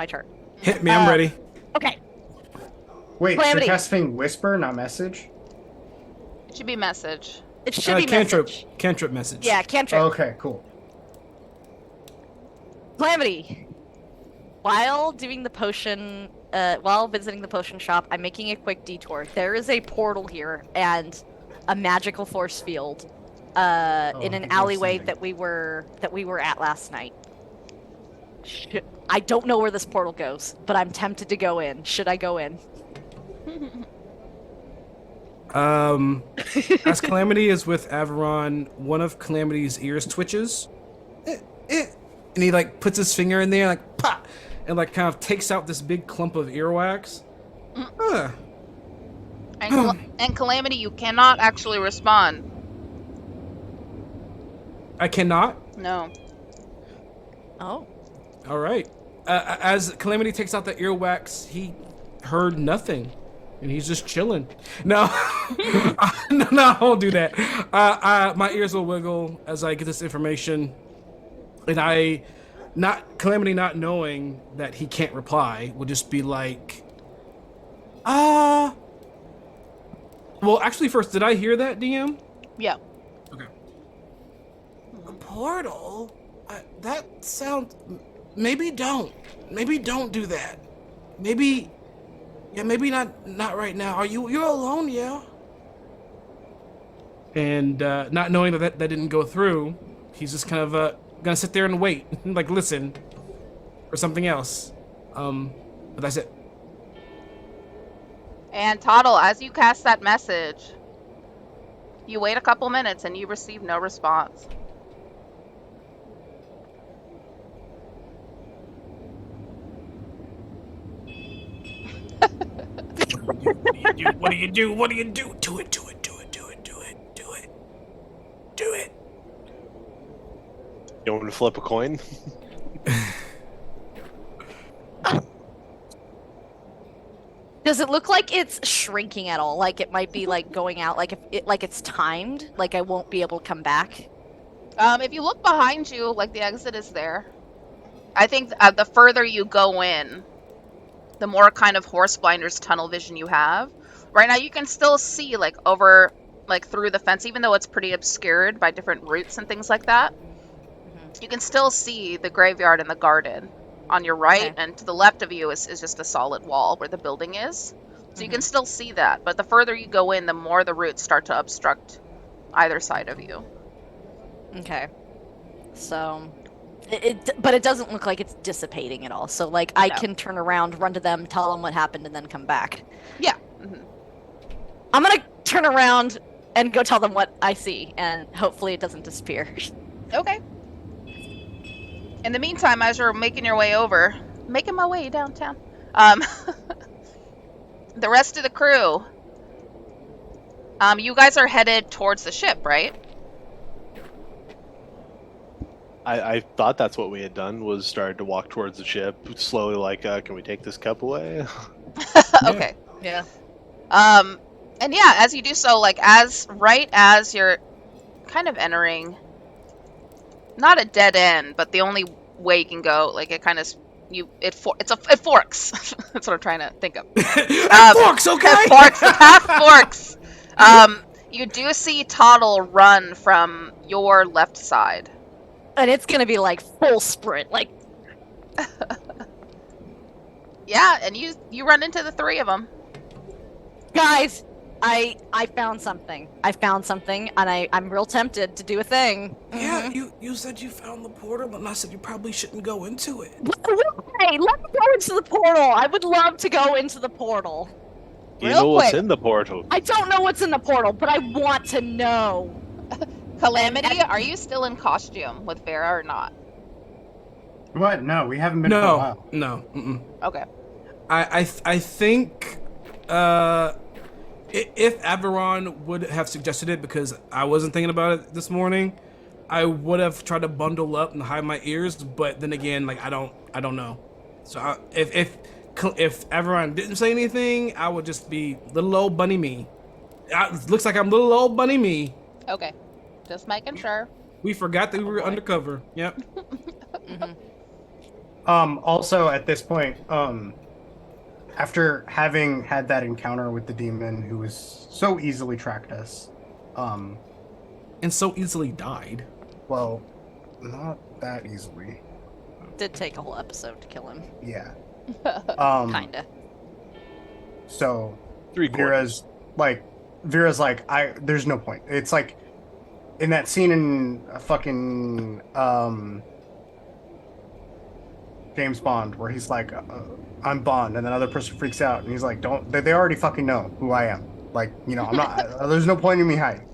chart. Hit me, I'm ready. Okay. Wait, Calamity. you're casting whisper, not message? It should be message. It should be Cantrip, message. cantrip message. Yeah, cantrip. Okay, cool. Calamity. While doing the potion, while visiting the potion shop, I'm making a quick detour. There is a portal here and a magical force field in an he's alleyway ascending. that we were at last night. I don't know where this portal goes, but I'm tempted to go in. Should I go in? As Calamity is with Averon, one of Calamity's ears twitches. And he like puts his finger in there, like pop, and like kind of takes out this big clump of earwax. And Calamity, you cannot actually respond. I cannot. No. Oh. All right. As Calamity takes out the earwax, he heard nothing, and he's just chilling. No, no, I won't do that. My ears will wiggle as I get this information, and Calamity not knowing that he can't reply will just be like, well, actually, first, did I hear that, DM? Yeah. Okay. A portal? That sounds... Maybe don't do that. Maybe not right now. You're alone, yeah? And not knowing that didn't go through, he's just kind of gonna sit there and wait, like listen for something else. But that's it. And Toddle, as you cast that message, you wait a couple minutes and you receive no response. What do you do? What do you do? Do it. Do it. Do it. Do it. Do it. Do it. Do it. You want me to flip a coin? Does it look like it's shrinking at all? Like it might be like going out, like if it like it's timed, like I won't be able to come back. If you look behind you, like the exit is there. I think the further you go in, the more kind of horse blinders tunnel vision you have. Right now, you can still see like over, like through the fence, even though it's pretty obscured by different roots and things like that. You can still see the graveyard and the garden on your right, Okay. and to the left of you is just a solid wall where the building is. So you can still see that, but the further you go in, the more the roots start to obstruct either side of you. Okay. So, but it doesn't look like it's dissipating at all. So like I No. can turn around, run to them, tell them what happened, and then come back. Yeah. I'm gonna turn around and go tell them what I see, and hopefully it doesn't disappear. Okay. In the meantime, as you're making your way over, making my way downtown, the rest of the crew, you guys are headed towards the ship, right? I thought that's what we had done, was started to walk towards the ship, slowly like, can we take this cup away? Okay. Yeah. And yeah, as you do so, like right as you're kind of entering, not a dead end, but the only way you can go, like it kind of it forks. That's what I'm trying to think of. Forks, okay. The path forks. You do see Toddle run from your left side. And it's gonna be like full sprint, like Yeah, and you run into the three of them. guys, I found something. I found something, and I'm real tempted to do a thing. Yeah, you said you found the portal, and I said you probably shouldn't go into it. Hey, let me go into the portal. I would love to go into the portal. You Real know what's quick. in the portal? I don't know what's in the portal, but I want to know. Calamity, are you still in costume with Vera or not? What? No, we haven't been for a No, while. no. Mm-mm. Okay. I think if Averon would have suggested it, because I wasn't thinking about it this morning, I would have tried to bundle up and hide my ears. But then again, like I don't know. So if Averon didn't say anything, I would just be little old bunny me. Looks like I'm little old bunny me. Okay. Just making sure. We forgot that we were undercover. Yep. Also, at this point, after having had that encounter with the demon who was so easily tracked us, And so easily died. well, not that easily. Did take a whole episode to kill him. Yeah. Kinda. So Three quarters. Vera's like, there's no point. It's like in that scene in fucking James Bond where he's like, I'm Bond, and then other person freaks out and he's like, they already fucking know who I am. Like, you know, I'm not, there's no point in me hiding.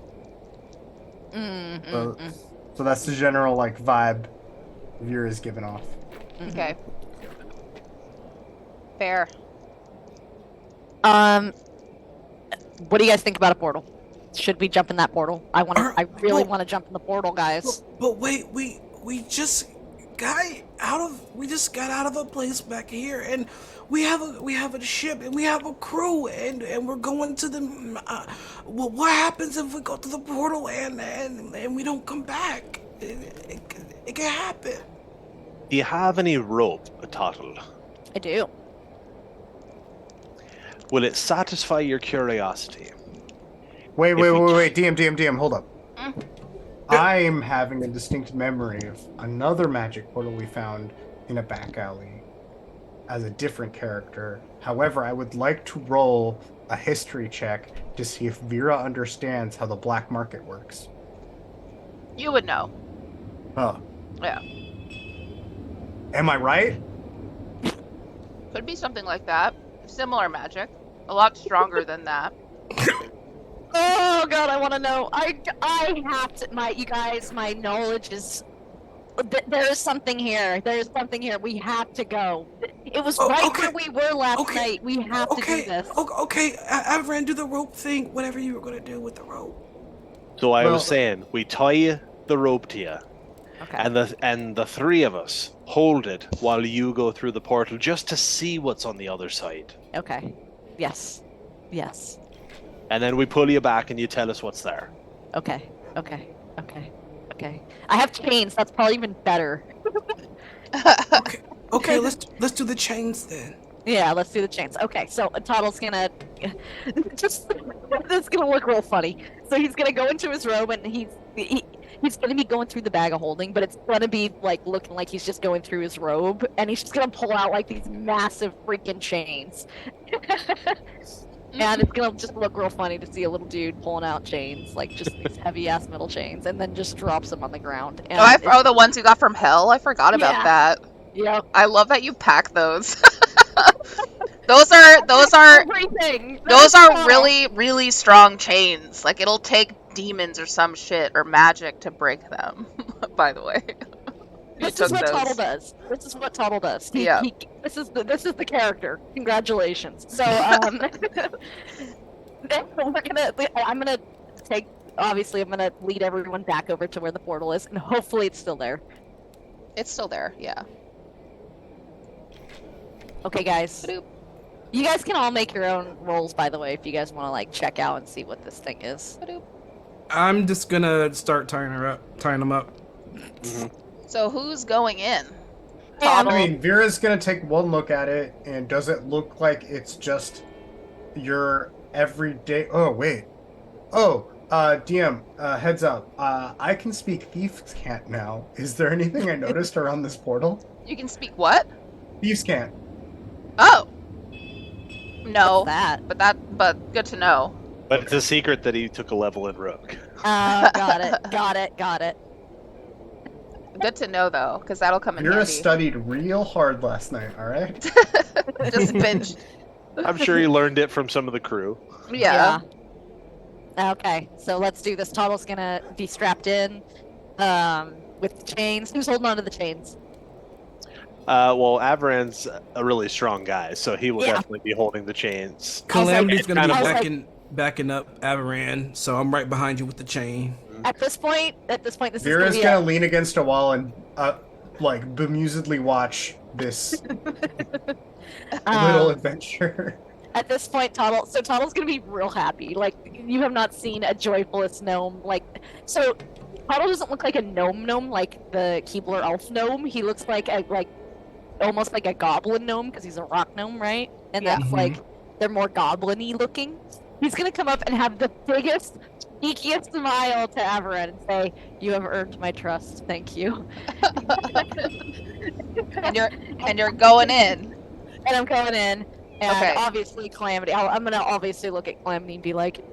So that's the general like vibe Vera's giving off. Okay. Fair. What do you guys think about a portal? Should we jump in that portal? I really Well- want to jump in the portal, guys. But wait, we just got out of a place back here, and we have a ship, and we have a crew, and we're going to the. Well, what happens if we go to the portal and we don't come back? It can happen. Do you have any rope, Tuttle? I do. Will it satisfy your curiosity? Wait, If we DM, hold up. I'm having a distinct memory of another magic portal we found in a back alley as a different character. However, I would like to roll a history check to see if Vera understands how the black market works. You would know. Huh. Yeah. Am I right? Could be something like that. Similar magic. A lot stronger than that. Oh god, I want to know. I have to. You guys, my knowledge is. There's something here. There's something here. We have to go. It was Oh, right okay. where we were last Okay. night. We have to do Okay, this. okay. I ran do the rope thing. Whatever you were gonna do with the rope. So I Well- was saying, we tie the rope to you, Okay. and the three of us hold it while you go through the portal just to see what's on the other side. Okay. Yes. Yes. And then we pull you back and you tell us what's there. Okay. Okay. Okay. Okay. I have chains. That's probably even better. Okay, let's do the chains then. Yeah, let's do the chains. Okay, so Toddle's gonna just this is gonna look real funny. So he's gonna go into his robe and he's gonna be going through the bag of holding, but it's gonna be like looking like he's just going through his robe, and he's just gonna pull out like these massive freaking chains. And it's gonna just look real funny to see a little dude pulling out chains, like just these heavy ass metal chains, and then just drops them on the ground. And Oh, the ones you got from hell? I forgot about Yeah. that. yeah, I love that you pack those. those are everything. those are really, really strong chains. Like it'll take demons or some shit or magic to break them. By the way. You This is took what those. Tuttle does. This is what Tuttle does. Yeah. This is the character. Congratulations. So I'm gonna take. Obviously, I'm gonna lead everyone back over to where the portal is, and hopefully it's still there. It's still there, yeah. Okay, guys. Ba-doop. You guys can all make your own rolls, by the way, if you guys want to like check out and see what this thing is. Ba-doop. I'm just gonna start tying them up. So who's going in? I Toddle. mean, Vera's gonna take one look at it, and does it look like it's just your everyday? Oh wait. Oh, DM, heads up. I can speak Thieves' Cant now. Is there anything I noticed around this portal? You can speak what? Thieves' Cant. Oh. No. That. But good to know. But it's a secret that he took a level in Rook. Got it. Got it. Good to know though, because that'll come in Vera handy. studied real hard last night. All right. Just binge. I'm sure he learned it from some of the crew. Yeah. Okay, so let's do this. Toddle's gonna be strapped in, with the chains. Who's holding on to the chains? Well, Avaran's a really strong guy, so he will Yeah. definitely be holding the chains. Calamity's gonna be I was like- backing up Avaran, so I'm right behind you with the chain. At this point, this Vera's is gonna gonna lean against a wall and like bemusedly watch this be little adventure. At this point, Toddle's gonna be real happy. Like, you have not seen a joyfulest gnome. Like, so Toddle doesn't look like a gnome like the Keebler elf gnome. He looks like almost like a goblin gnome because he's a rock gnome, right? And Yeah. that's like they're more goblin-y looking. He's gonna come up and have the biggest, cheekiest smile to Avaran and say, "You have earned my trust. Thank you." And you're going in. And I'm going in, and Okay. obviously Calamity. I'm gonna obviously look at Calamity and be like,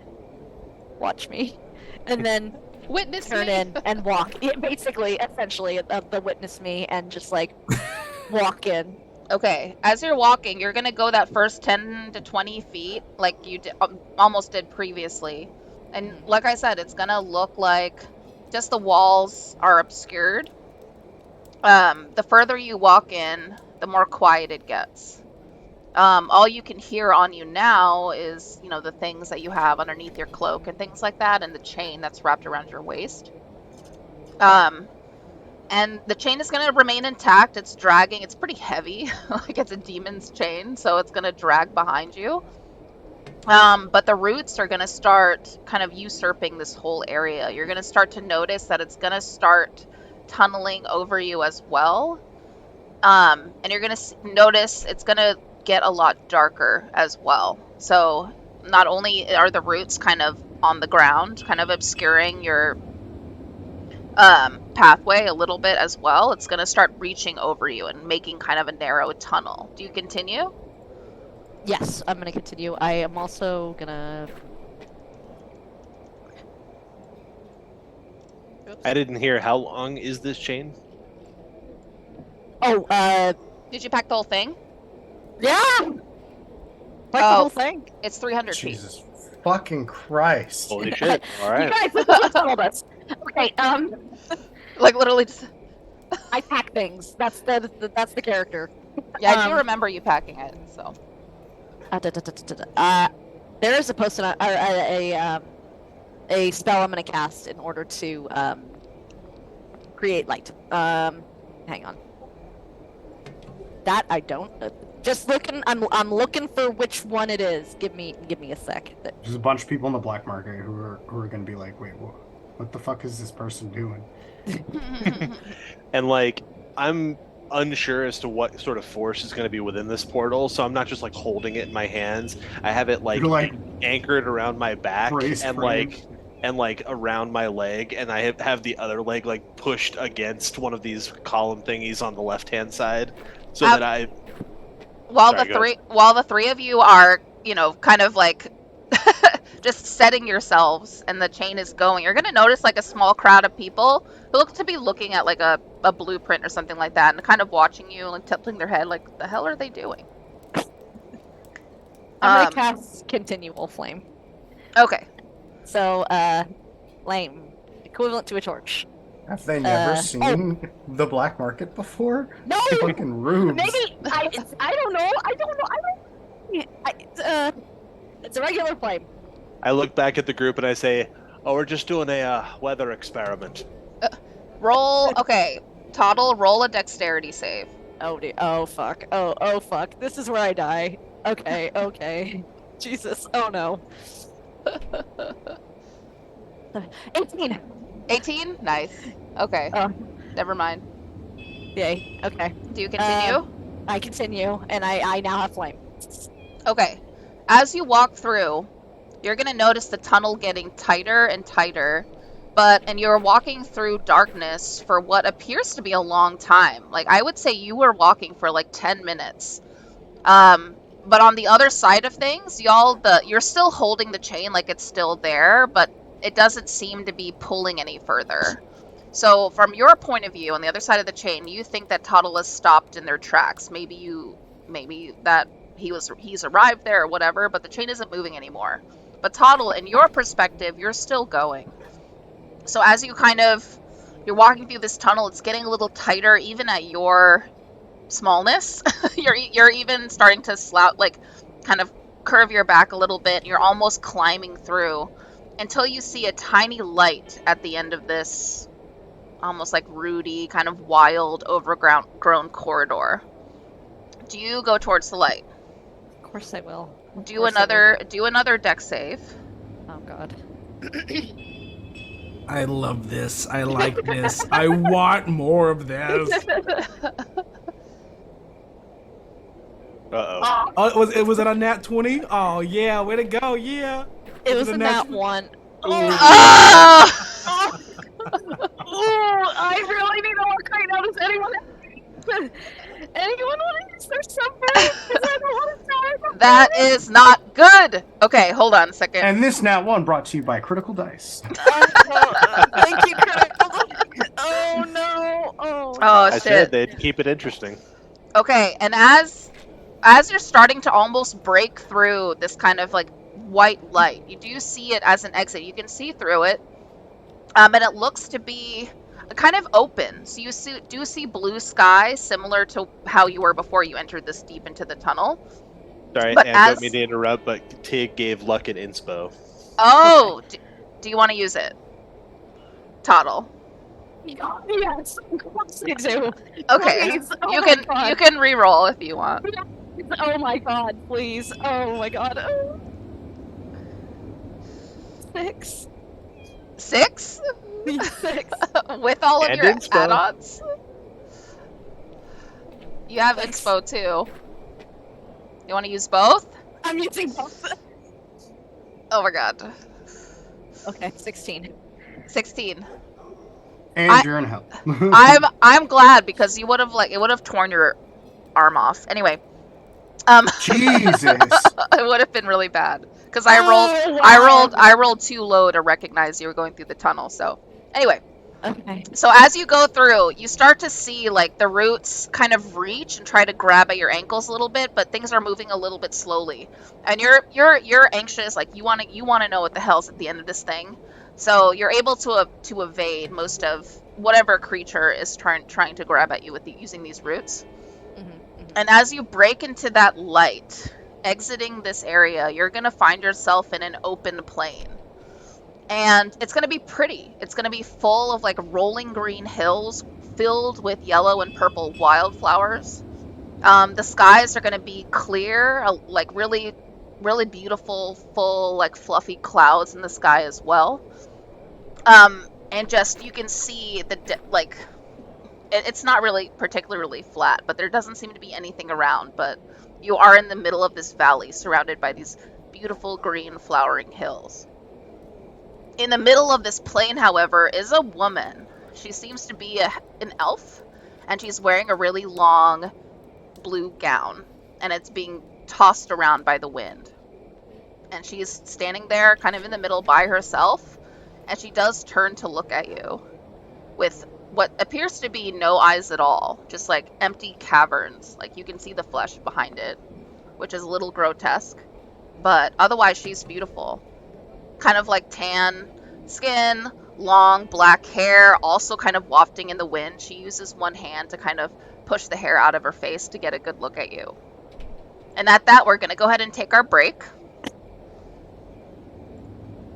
"Watch me," and then Witness turn me. in and walk. Yeah, basically, essentially, the witness me and just like walk in. Okay, as you're walking, you're gonna go that first 10 to 20 feet like you almost did previously. And like I said, it's gonna look like just the walls are obscured. The further you walk in, the more quiet it gets. All you can hear on you now is, the things that you have underneath your cloak and things like that, and the chain that's wrapped around your waist. And the chain is going to remain intact. It's dragging. It's pretty heavy. Like it's a demon's chain, so it's going to drag behind you. But the roots are going to start kind of usurping this whole area. You're going to start to notice that it's going to start tunneling over you as well. And you're going to notice it's going to get a lot darker as well. So not only are the roots kind of on the ground, kind of obscuring your pathway a little bit as well, it's going to start reaching over you and making kind of a narrow tunnel. Do you continue? Yes, I'm gonna continue. I am also gonna. I didn't hear how long is this chain? Oh, Did you pack the whole thing? yeah. Like the Oh. whole thing. It's 300 feet. Jesus fucking Christ. Holy shit! All right. You guys, this is what told us. Okay, Like literally just... I pack things. That's the character. Yeah, I do remember you packing it. So There is a post-it or a spell I'm going to cast in order to create light. Hang on. That I don't. Just looking. I'm looking for which one it is. Give me a sec. There's a bunch of people in the black market who are going to be like, wait, what the fuck is this person doing? And like, I'm unsure as to what sort of force is going to be within this portal, so I'm not just like holding it in my hands. I have it like, You're, like, anchored around my back braced and for him. like around my leg, and I have the other leg like pushed against one of these column thingies on the left hand side, so that I. while Sorry, go ahead. the three of you are, kind of like just setting yourselves and the chain is going, you're gonna notice like a small crowd of people who look to be looking at like a blueprint or something like that and kind of watching you and tilting their head like, the hell are they doing? I'm gonna cast continual flame. Okay. So, flame, equivalent to a torch. Have they never seen the black market before? No, Fucking rubes. maybe I don't know. It's a regular flame. I look back at the group and I say, "Oh, we're just doing a weather experiment." Roll. Okay. Toddle, roll a dexterity save. Oh dear. Oh fuck. Oh fuck. This is where I die. Okay. Jesus. Oh no. 18. 18? Nice. Okay. Oh. Never mind. Yay. Okay. Do you continue? I continue, and I now have flame. Okay. As you walk through, you're going to notice the tunnel getting tighter and tighter, and you're walking through darkness for what appears to be a long time. Like, I would say you were walking for like 10 minutes. But on the other side of things, you're still holding the chain like it's still there, but it doesn't seem to be pulling any further. So from your point of view, on the other side of the chain, you think that Toddle has stopped in their tracks. Maybe that he's arrived there or whatever, but the chain isn't moving anymore. But Toddle, in your perspective, you're still going. So as you're walking through this tunnel, it's getting a little tighter, even at your smallness. you're even starting to kind of curve your back a little bit. You're almost climbing through until you see a tiny light at the end of this almost like rooty, kind of wild, overgrown corridor. Do you go towards the light? Of course I will. Do another dex save. Oh god. I love this. I like this. I want more of this. Uh-oh. Oh, was it a nat 20? Oh yeah, way to go, yeah. It was a nat 20? 1. Oh! Oh, I really need to look right now. Does anyone want to use their sunburn? Because I don't want to die. That is not good. Okay, hold on a second. And this Nat 1 brought to you by Critical Dice. Thank you, Critical. Oh no. Oh I shit. said they'd keep it interesting. Okay, and as you're starting to almost break through this kind of like white light, you do see it as an exit. You can see through it, and it looks to be kind of open. So you do see blue sky, similar to how you were before you entered this deep into the tunnel. Sorry, But and I don't mean to interrupt, but Tig gave Luck an inspo. Oh, do you want to use it, Toddle? yes, of course I do. Okay, Please. Oh you my can God. re-roll if you want. Oh my god, please. Oh my god. Oh. 6. 6? 6. With all of And your inspo. add-ons? You have 6. inspo too. You want to use both? I'm using both. Oh my god. Okay, 16. 16. And you're in hell. I'm glad, because it would have torn your arm off. Anyway. Jesus. It would have been really bad. Because I rolled too low to recognize you were going through the tunnel. So anyway. Okay. So as you go through, you start to see like the roots kind of reach and try to grab at your ankles a little bit, but things are moving a little bit slowly. And you're anxious, like you want to know what the hell's at the end of this thing. So you're able to evade most of whatever creature is trying to grab at you using these roots. And as you break into that light, exiting this area, you're going to find yourself in an open plain. And it's going to be pretty. It's going to be full of like rolling green hills filled with yellow and purple wildflowers. The skies are going to be clear, like really, really beautiful, full, like fluffy clouds in the sky as well. And just you can see like it's not really particularly flat, but there doesn't seem to be anything around. But you are in the middle of this valley, surrounded by these beautiful green flowering hills. In the middle of this plain, however, is a woman. She seems to be an elf, and she's wearing a really long blue gown, and it's being tossed around by the wind. And she's standing there kind of in the middle by herself, and she does turn to look at you with what appears to be no eyes at all, just like empty caverns. Like you can see the flesh behind it, which is a little grotesque, but otherwise she's beautiful. Kind of like tan skin, long black hair, also kind of wafting in the wind. She uses one hand to kind of push the hair out of her face to get a good look at you. And at that, we're going to go ahead and take our break.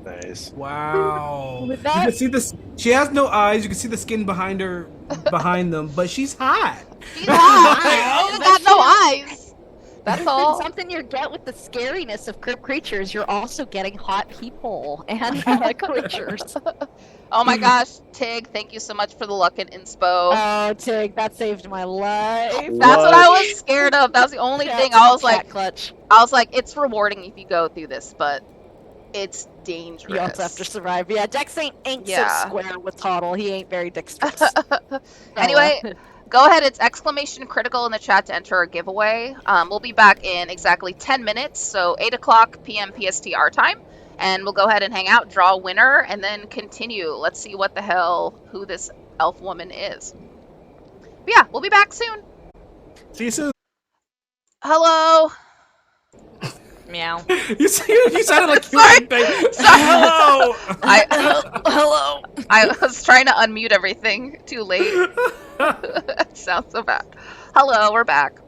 Nice. Wow. With You that- can see this. She has no eyes. You can see the skin behind her, behind them, but she's hot. She's hot. She's got no eyes. That's all. Something you get with the scariness of crypt creatures, you're also getting hot people and creatures. Oh my gosh, Tig, thank you so much for the luck and inspo. Oh, Tig, that saved my life. That's what I was scared of. That was the only thing. I was like, clutch. it's rewarding if you go through this, but it's dangerous. You also have to survive. Yeah, Dex ain't Yeah. so square with Toddle. He ain't very dexterous. Anyway, go ahead. It's exclamation critical in the chat to enter a giveaway. We'll be back in exactly 10 minutes, so 8 o'clock p.m. PST our time. And we'll go ahead and hang out, draw a winner, and then continue. Let's see who this elf woman is. But yeah, we'll be back soon. See you soon. Hello. Meow. You sounded like you Sorry. were Sorry. Hello. Hello. I was trying to unmute everything. Too late. Sounds so bad. Hello, we're back.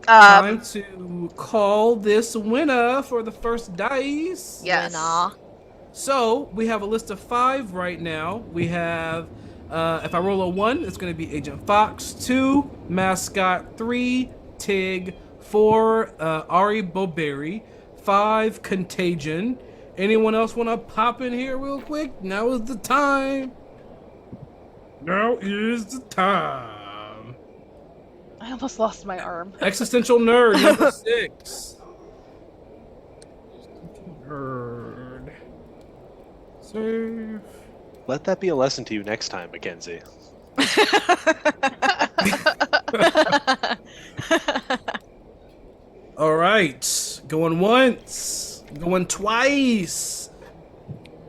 Time to call this winner for the first dice. Yes. Winner. So we have a list of 5 right now. We have, if I roll a 1, it's going to be Agent Fox. 2, Mascot. 3, Tig. 4, Ari Boberry. 5, Contagion. Anyone else want to pop in here real quick? Now is the time. Now is the time. I almost lost my arm. Existential Nerd, number 6. Nerd. Save. Let that be a lesson to you next time, Mackenzie. All right, going once, going twice.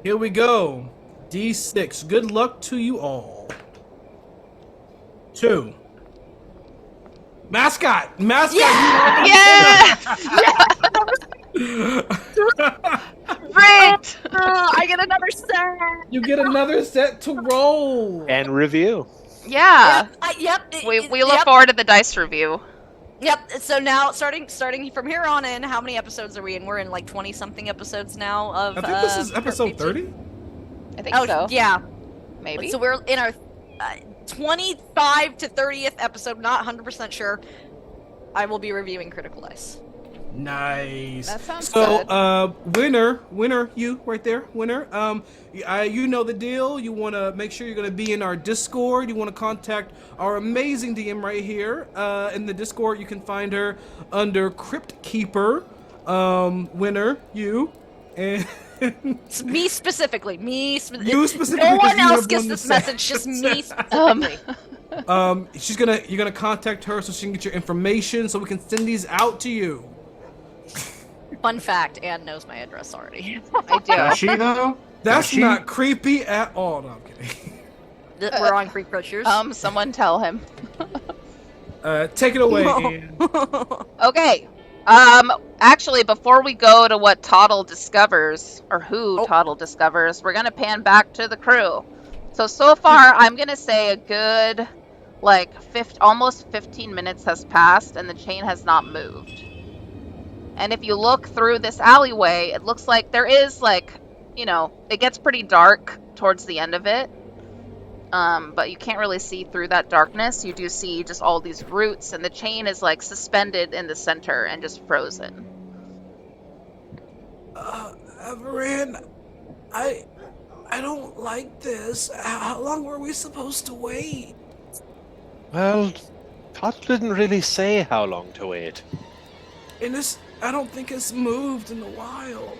Here we go. D6. Good luck to you all. 2. Mascot. Yeah! Great! I get another set. You get another set to roll. And review. Yeah. Yep. We look forward to the dice review. Yep. So now, starting from here on in, how many episodes are we in? We're in like 20-something episodes now of. I think this is episode 30. I think Oh so. yeah. Maybe. So we're in our 25 to 30th episode. Not 100% sure. I will be reviewing Critical Dice. Nice. That sounds so, good. winner, you right there, winner. You know the deal. You want to make sure you're going to be in our Discord. You want to contact our amazing DM right here. In the Discord, you can find her under Crypt Keeper. Winner, you, and It's me specifically. you specifically. No 'cause one you else have gets one this to message. say. Just me specifically. You're gonna contact her so she can get your information so we can send these out to you. Fun fact: Anne knows my address already. I Does do. she though? That's Does she? not creepy at all. No, I'm kidding. We're on Creep Creatures. Someone tell him. Take it away, No. Anne. Okay. Actually, before we go to what Toddle discovers, or who Toddle discovers, we're gonna pan back to the crew. So far, I'm gonna say a good like almost 15 minutes has passed and the chain has not moved. And if you look through this alleyway, it looks like there is like, it gets pretty dark towards the end of it. But you can't really see through that darkness. You do see just all these roots, and the chain is like suspended in the center and just frozen. Avaran, I don't like this. How long were we supposed to wait? Well, Todd didn't really say how long to wait. And this, I don't think it's moved in a while.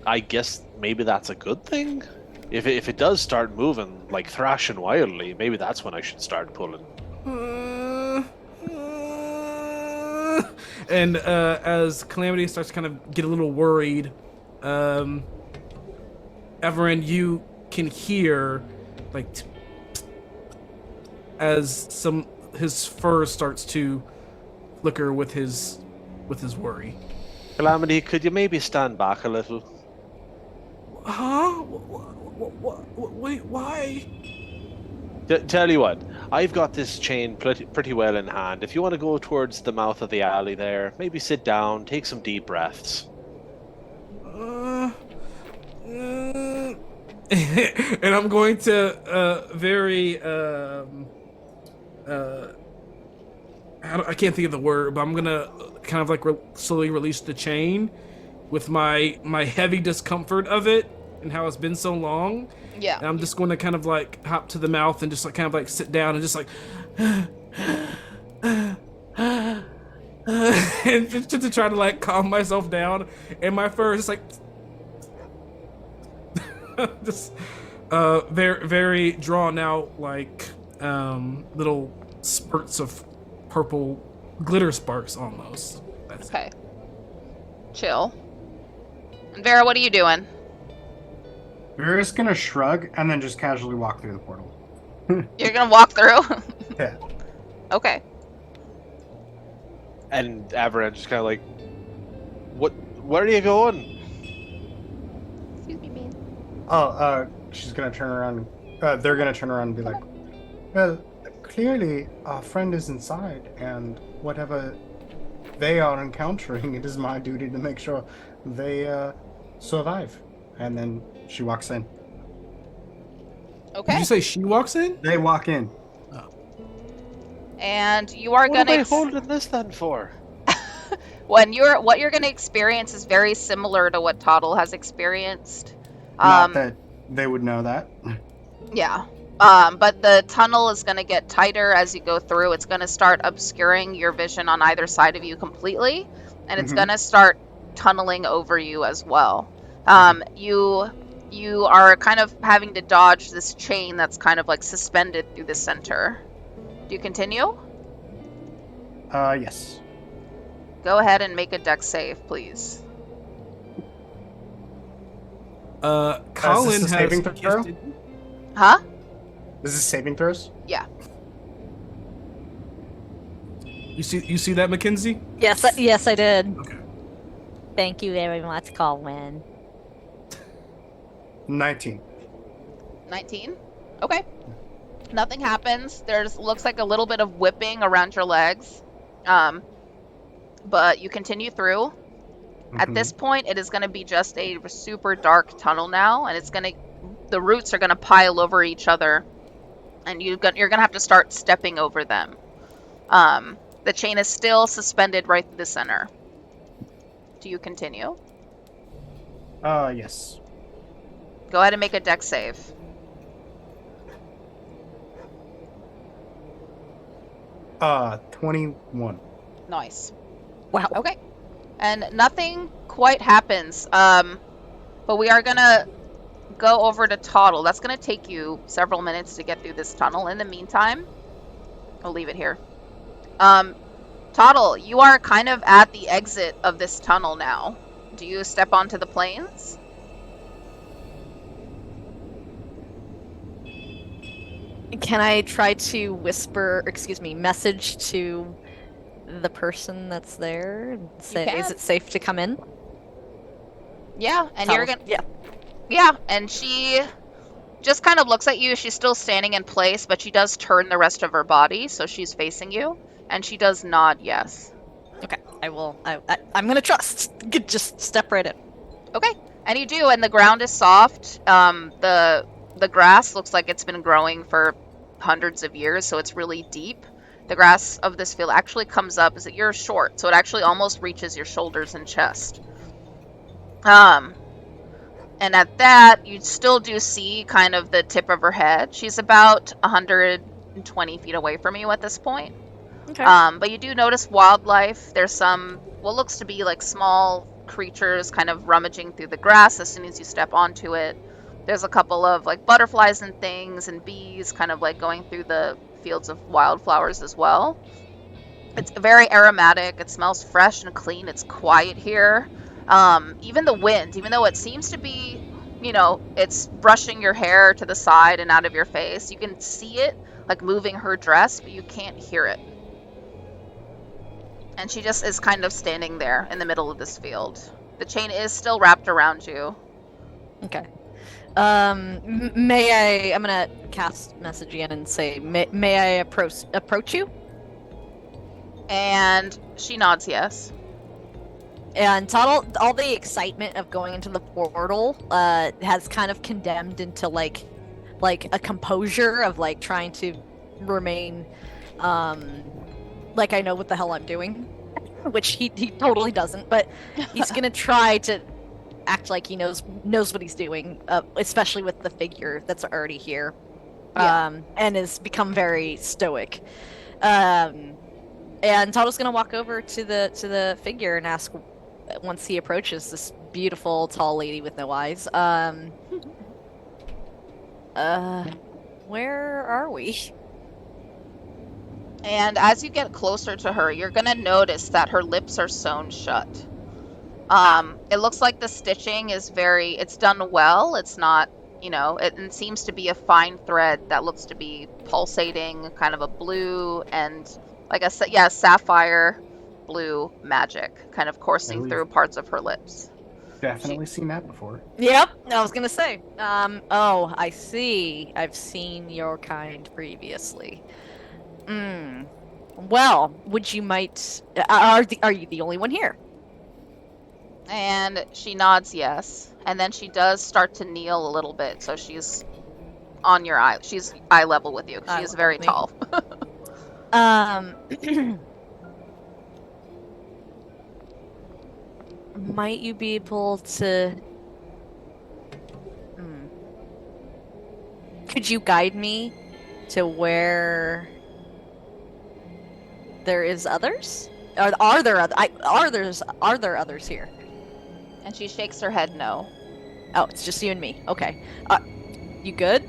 I guess maybe that's a good thing? If it does start moving, like thrashing wildly, maybe that's when I should start pulling. And as Calamity starts to kind of get a little worried, Everin, you can hear, like, as his fur starts to flicker with his worry. Calamity, could you maybe stand back a little? Huh? Wait, why? Tell you what, I've got this chain pretty well in hand. If you want to go towards the mouth of the alley there, maybe sit down, take some deep breaths. And I'm going to I can't think of the word, but I'm gonna kind of like slowly release the chain with my heavy discomfort of it and how it's been so long. Yeah. And I'm just going to kind of like hop to the mouth and just like kind of like sit down and just like and just to try to like calm myself down. And my fur is just like just very very drawn out, like little spurts of purple glitter sparks almost. That's Okay. Chill. And Vera, what are you doing? We're just gonna shrug and then just casually walk through the portal. You're gonna walk through? Yeah. Okay. And Avaran just kind of like, where are you going? Excuse me, man. She's gonna turn around. They're gonna turn around and be like, well, clearly our friend is inside, and whatever they are encountering, it is my duty to make sure they survive. And then she walks in. Okay. Did you say she walks in? They walk in. And you are What gonna am I holding this then for? what you're gonna experience is very similar to what Toddle has experienced. Not that they would know that. Yeah. But the tunnel is gonna get tighter as you go through. It's gonna start obscuring your vision on either side of you completely, and it's gonna start tunneling over you as well. You are kind of having to dodge this chain that's kind of like suspended through the center. Do you continue? Yes. Go ahead and make a dex save, please. Colin a has saving throw? gifted. Huh? Is this saving throws? Yeah. You see that, Mackenzie? Yes, yes, I did. Okay. Thank you very much, Colin. 19. 19? Okay. Nothing happens. Looks like a little bit of whipping around your legs. But you continue through. At this point, it is going to be just a super dark tunnel now, and the roots are going to pile over each other, and you're going to have to start stepping over them. The chain is still suspended right through the center. Do you continue? Yes. Go ahead and make a dex save. Uh, 21. Nice. Wow. Okay. And nothing quite happens. But we are gonna go over to Toddle. That's gonna take you several minutes to get through this tunnel. In the meantime, I'll leave it here. Toddle, you are kind of at the exit of this tunnel now. Do you step onto the plains? Can I try to message to the person that's there and say, can. is it safe to come in? Yeah, and Tell- you're gonna Yeah. Yeah, and she just kind of looks at you. She's still standing in place, but she does turn the rest of her body, so she's facing you, and she does nod yes. Okay, I will. I'm gonna trust. Just step right in. Okay, and you do, and the ground is soft. The grass looks like it's been growing for hundreds of years, so it's really deep. The grass of this field actually comes up. Is that you're short, so it actually almost reaches your shoulders and chest. Um, and at that, you still do see kind of the tip of her head. She's about 120 feet away from you at this point. Okay. But you do notice wildlife. There's some what looks to be like small creatures kind of rummaging through the grass as soon as you step onto it. There's a couple of like butterflies and things and bees kind of like going through the fields of wildflowers as well. It's very aromatic. It smells fresh and clean. It's quiet here. Even the wind, even though it seems to be, it's brushing your hair to the side and out of your face, you can see it like moving her dress, but you can't hear it. And she just is kind of standing there in the middle of this field. The chain is still wrapped around you. Okay. May I? I'm gonna cast message again and say, may I approach you? And she nods yes. And total, all the excitement of going into the portal has kind of condemned into like a composure of like trying to remain like I know what the hell I'm doing, which he totally doesn't, but he's gonna try to act like he knows what he's doing, especially with the figure that's already here, and has become very stoic. And Toto's gonna walk over to the figure and ask, once he approaches this beautiful tall lady with no eyes, where are we? And as you get closer to her, you're gonna notice that her lips are sewn shut. It looks like the stitching is it's done well. It's not, it seems to be a fine thread that looks to be pulsating, kind of a blue and like sapphire blue magic kind of coursing through parts of her lips. Definitely seen that before. Yep, I was gonna say. Oh, I see. I've seen your kind previously. Well, are you the only one here? And she nods yes, and then she does start to kneel a little bit, so she's on your eye. She's eye level with you. She is very tall. Might you be able to... Could you guide me to where there is others? Are there others here? And she shakes her head no. Oh, it's just you and me. Okay. You good?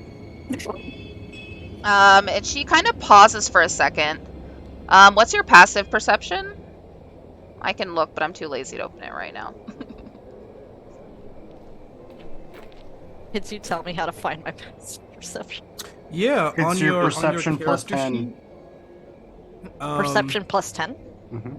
And she kind of pauses for a second. What's your passive perception? I can look, but I'm too lazy to open it right now. Could you tell me how to find my passive perception? Yeah, It's your perception on your plus character 10. sheet. Perception plus 10? Mm-hmm.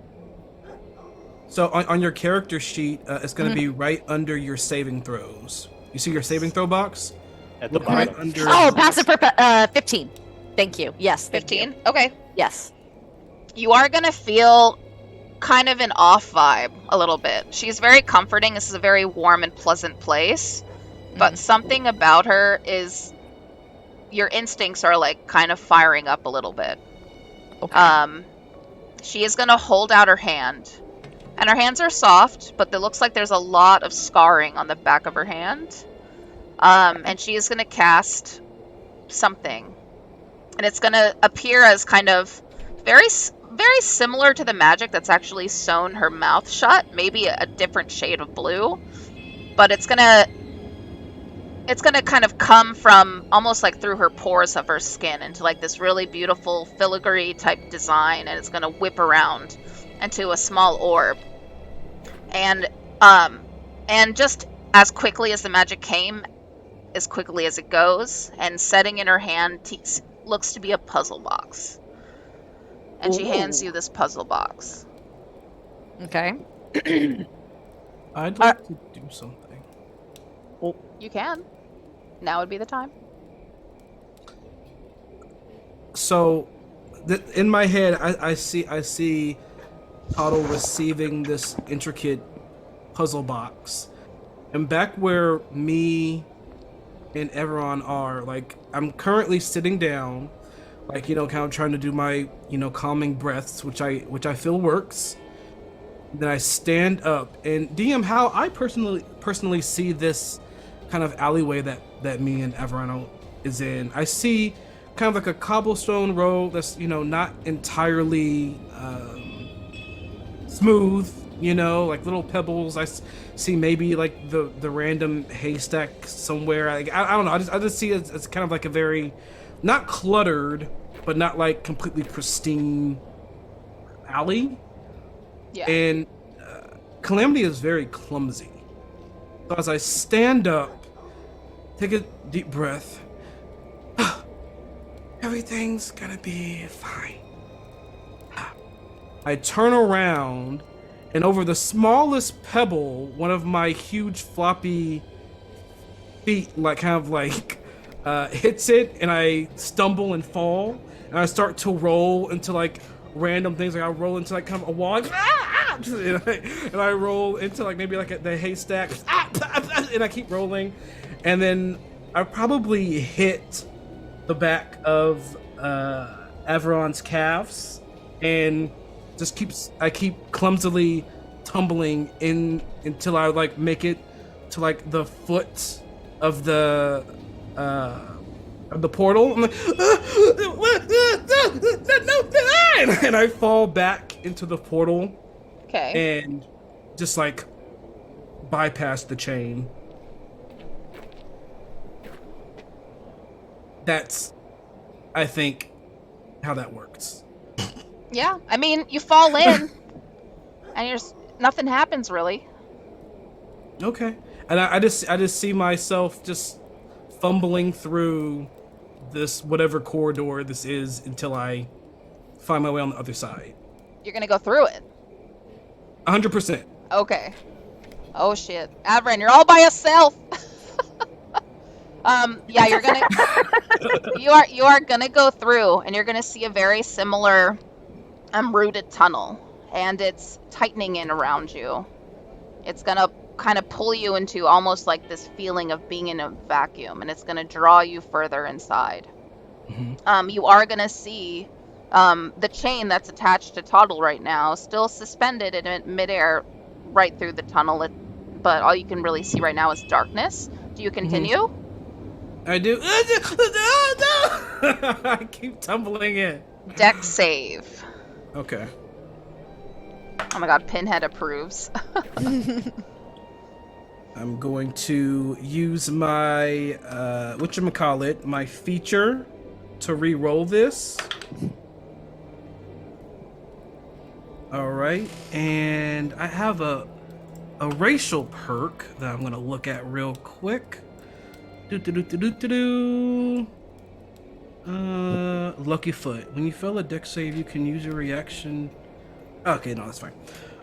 So on your character sheet, it's going to be right under your saving throws. You see your saving throw box? At the Look right bottom. under. Oh, passive 15. Thank you. Yes, thank you. 15? Okay. Yes. You are going to feel kind of an off vibe a little bit. She's very comforting. This is a very warm and pleasant place. But something about her is your instincts are like kind of firing up a little bit. Okay. She is going to hold out her hand. And her hands are soft, but it looks like there's a lot of scarring on the back of her hand. And she is going to cast something. And it's going to appear as kind of very similar to the magic that's actually sewn her mouth shut. Maybe a different shade of blue. But it's going to kind of come from almost like through her pores of her skin into like this really beautiful filigree type design. And it's going to whip around into a small orb, and just as quickly as the magic came, as quickly as it goes, and setting in her hand looks to be a puzzle box, and she hands you this puzzle box. Okay. I'd like to do something. You can. Now would be the time. So, in my head, I see Otto receiving this intricate puzzle box, and back where me and Everon are, like, I'm currently sitting down, like, kind of trying to do my, calming breaths, which I feel works. Then I stand up, and DM, how I personally see this kind of alleyway that me and Everon is in. I see kind of like a cobblestone road that's not entirely smooth, like little pebbles. See maybe like the random haystack somewhere. I don't know. I just see it as kind of like a very not cluttered, but not like completely pristine alley. Yeah. And Calamity is very clumsy. So as I stand up, take a deep breath. Everything's gonna be fine. I turn around, and over the smallest pebble, one of my huge floppy feet, like kind of like hits it, and I stumble and fall, and I start to roll into like random things. Like I roll into like kind of a wall, like, and I roll into like maybe like the haystack, and I keep rolling, and then I probably hit the back of Averon's calves, and I keep clumsily tumbling in until I like make it to like the foot of the portal. I'm like, and I fall back into the portal Okay. and just like bypass the chain. That's, I think, how that works. Yeah. I mean, you fall in, and nothing happens really. Okay, and I just see myself just fumbling through this whatever corridor this is until I find my way on the other side. You're gonna go through it. 100%. Okay. Oh shit, Avran, you're all by yourself. Yeah, you are gonna go through, and you're gonna see a very similar rooted tunnel, and it's tightening in around you. It's gonna kind of pull you into almost like this feeling of being in a vacuum, and it's gonna draw you further inside. You are gonna see the chain that's attached to Toddle right now, still suspended in midair, right through the tunnel. But all you can really see right now is darkness. Do you continue? I do. I keep tumbling in. Dex save. Okay. Oh my god, Pinhead approves. I'm going to use my whatchamacallit, my feature to re-roll this. Alright, and I have a racial perk that I'm gonna look at real quick. Lucky Foot. When you fail a dex save, you can use your reaction. Okay, no, that's fine.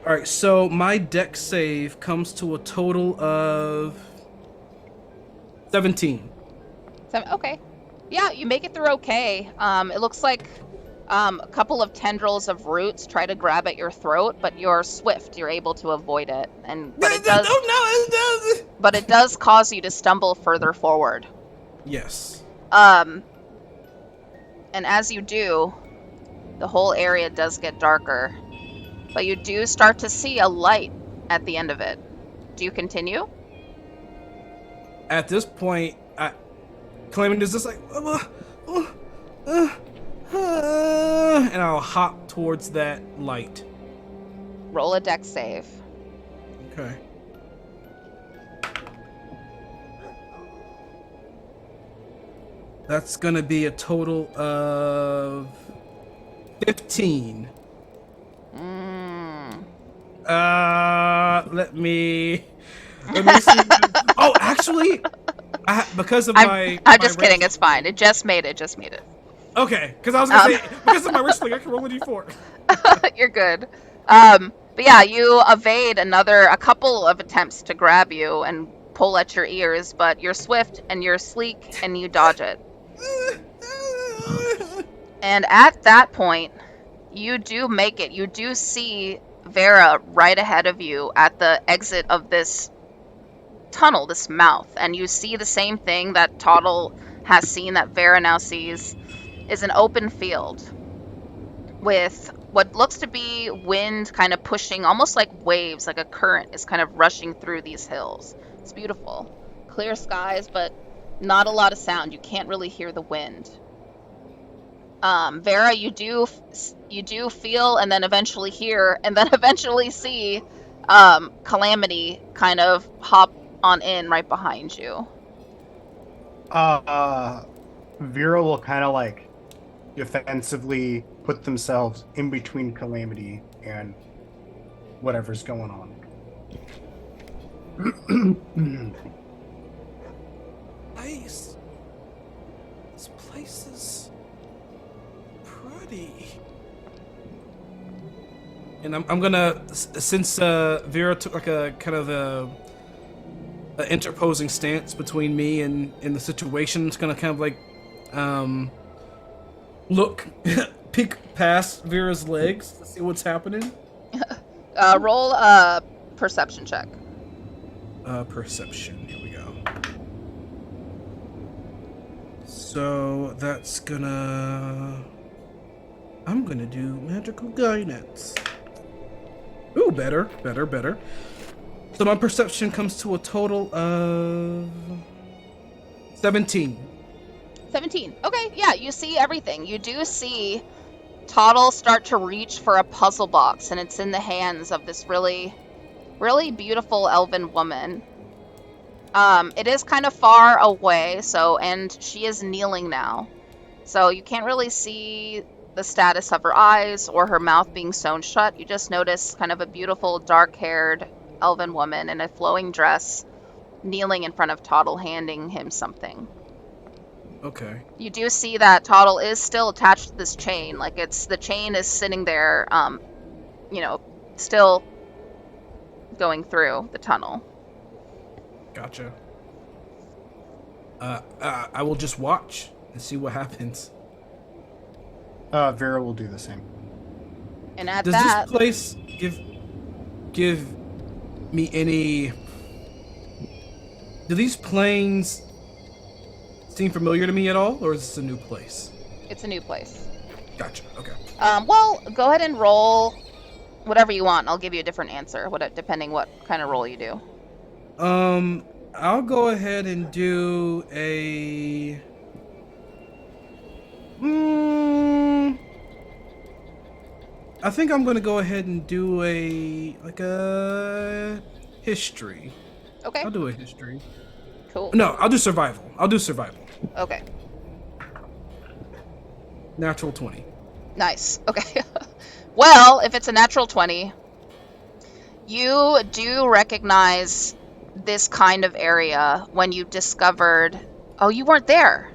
Alright, so my dex save comes to a total of 17. Okay. Yeah, you make it through okay. It looks like a couple of tendrils of roots try to grab at your throat, but you're swift. You're able to avoid it, but it does cause you to stumble further forward. Yes. And as you do, the whole area does get darker, but you do start to see a light at the end of it. Do you continue? At this point, Calamity is just like, and I'll hop towards that light. Roll a dex save. Okay. That's gonna be a total of 15. Let me see. Oh, actually, because of I'm just kidding. It's fine. It just made it. Okay, because I was gonna say because of my wrestling, I can roll a d4. You're good. But yeah, you evade a couple of attempts to grab you and pull at your ears, but you're swift and you're sleek and you dodge it. And at that point, you do make it. You do see Vera right ahead of you at the exit of this tunnel, this mouth, and you see the same thing that Toddle has seen, that Vera now sees, is an open field with what looks to be wind kind of pushing, almost like waves, like a current is kind of rushing through these hills. It's beautiful. Clear skies, but not a lot of sound. You can't really hear the wind. Vera, you do feel, and then eventually hear, and then eventually see Calamity kind of hop on in right behind you. Vera will kind of like defensively put themselves in between Calamity and whatever's going on. Nice. This place is pretty. And I'm gonna, since Vera took like a kind of a interposing stance between me and the situation, it's gonna kind of like look peek past Vera's legs to see what's happening. Roll a perception check. Perception. Here we go. So that's gonna. I'm gonna do magical guidance. Ooh, better. So my perception comes to a total of 17. 17. Okay, yeah, you see everything. You do see Toddle start to reach for a puzzle box, and it's in the hands of this really, really beautiful elven woman. It is kind of far away, and she is kneeling now. So you can't really see the status of her eyes or her mouth being sewn shut. You just notice kind of a beautiful, dark-haired elven woman in a flowing dress kneeling in front of Toddle, handing him something. Okay. You do see that Toddle is still attached to this chain. Like, the chain is sitting there, still going through the tunnel. Gotcha. I will just watch and see what happens. Vera will do the same. And at Does that, this place give me any? Do these planes seem familiar to me at all, or is this a new place? it's a new place. Gotcha. Okay. Well, go ahead and roll whatever you want. I'll give you a different answer, depending what kind of roll you do. I'll go ahead and do a. I think I'm gonna go ahead and do a history. Okay, I'll do a history. cool. No, I'll do survival. Okay, Natural 20. nice. Okay. Well, if it's a natural 20, you do recognize this kind of area when you discovered... Oh, you weren't there.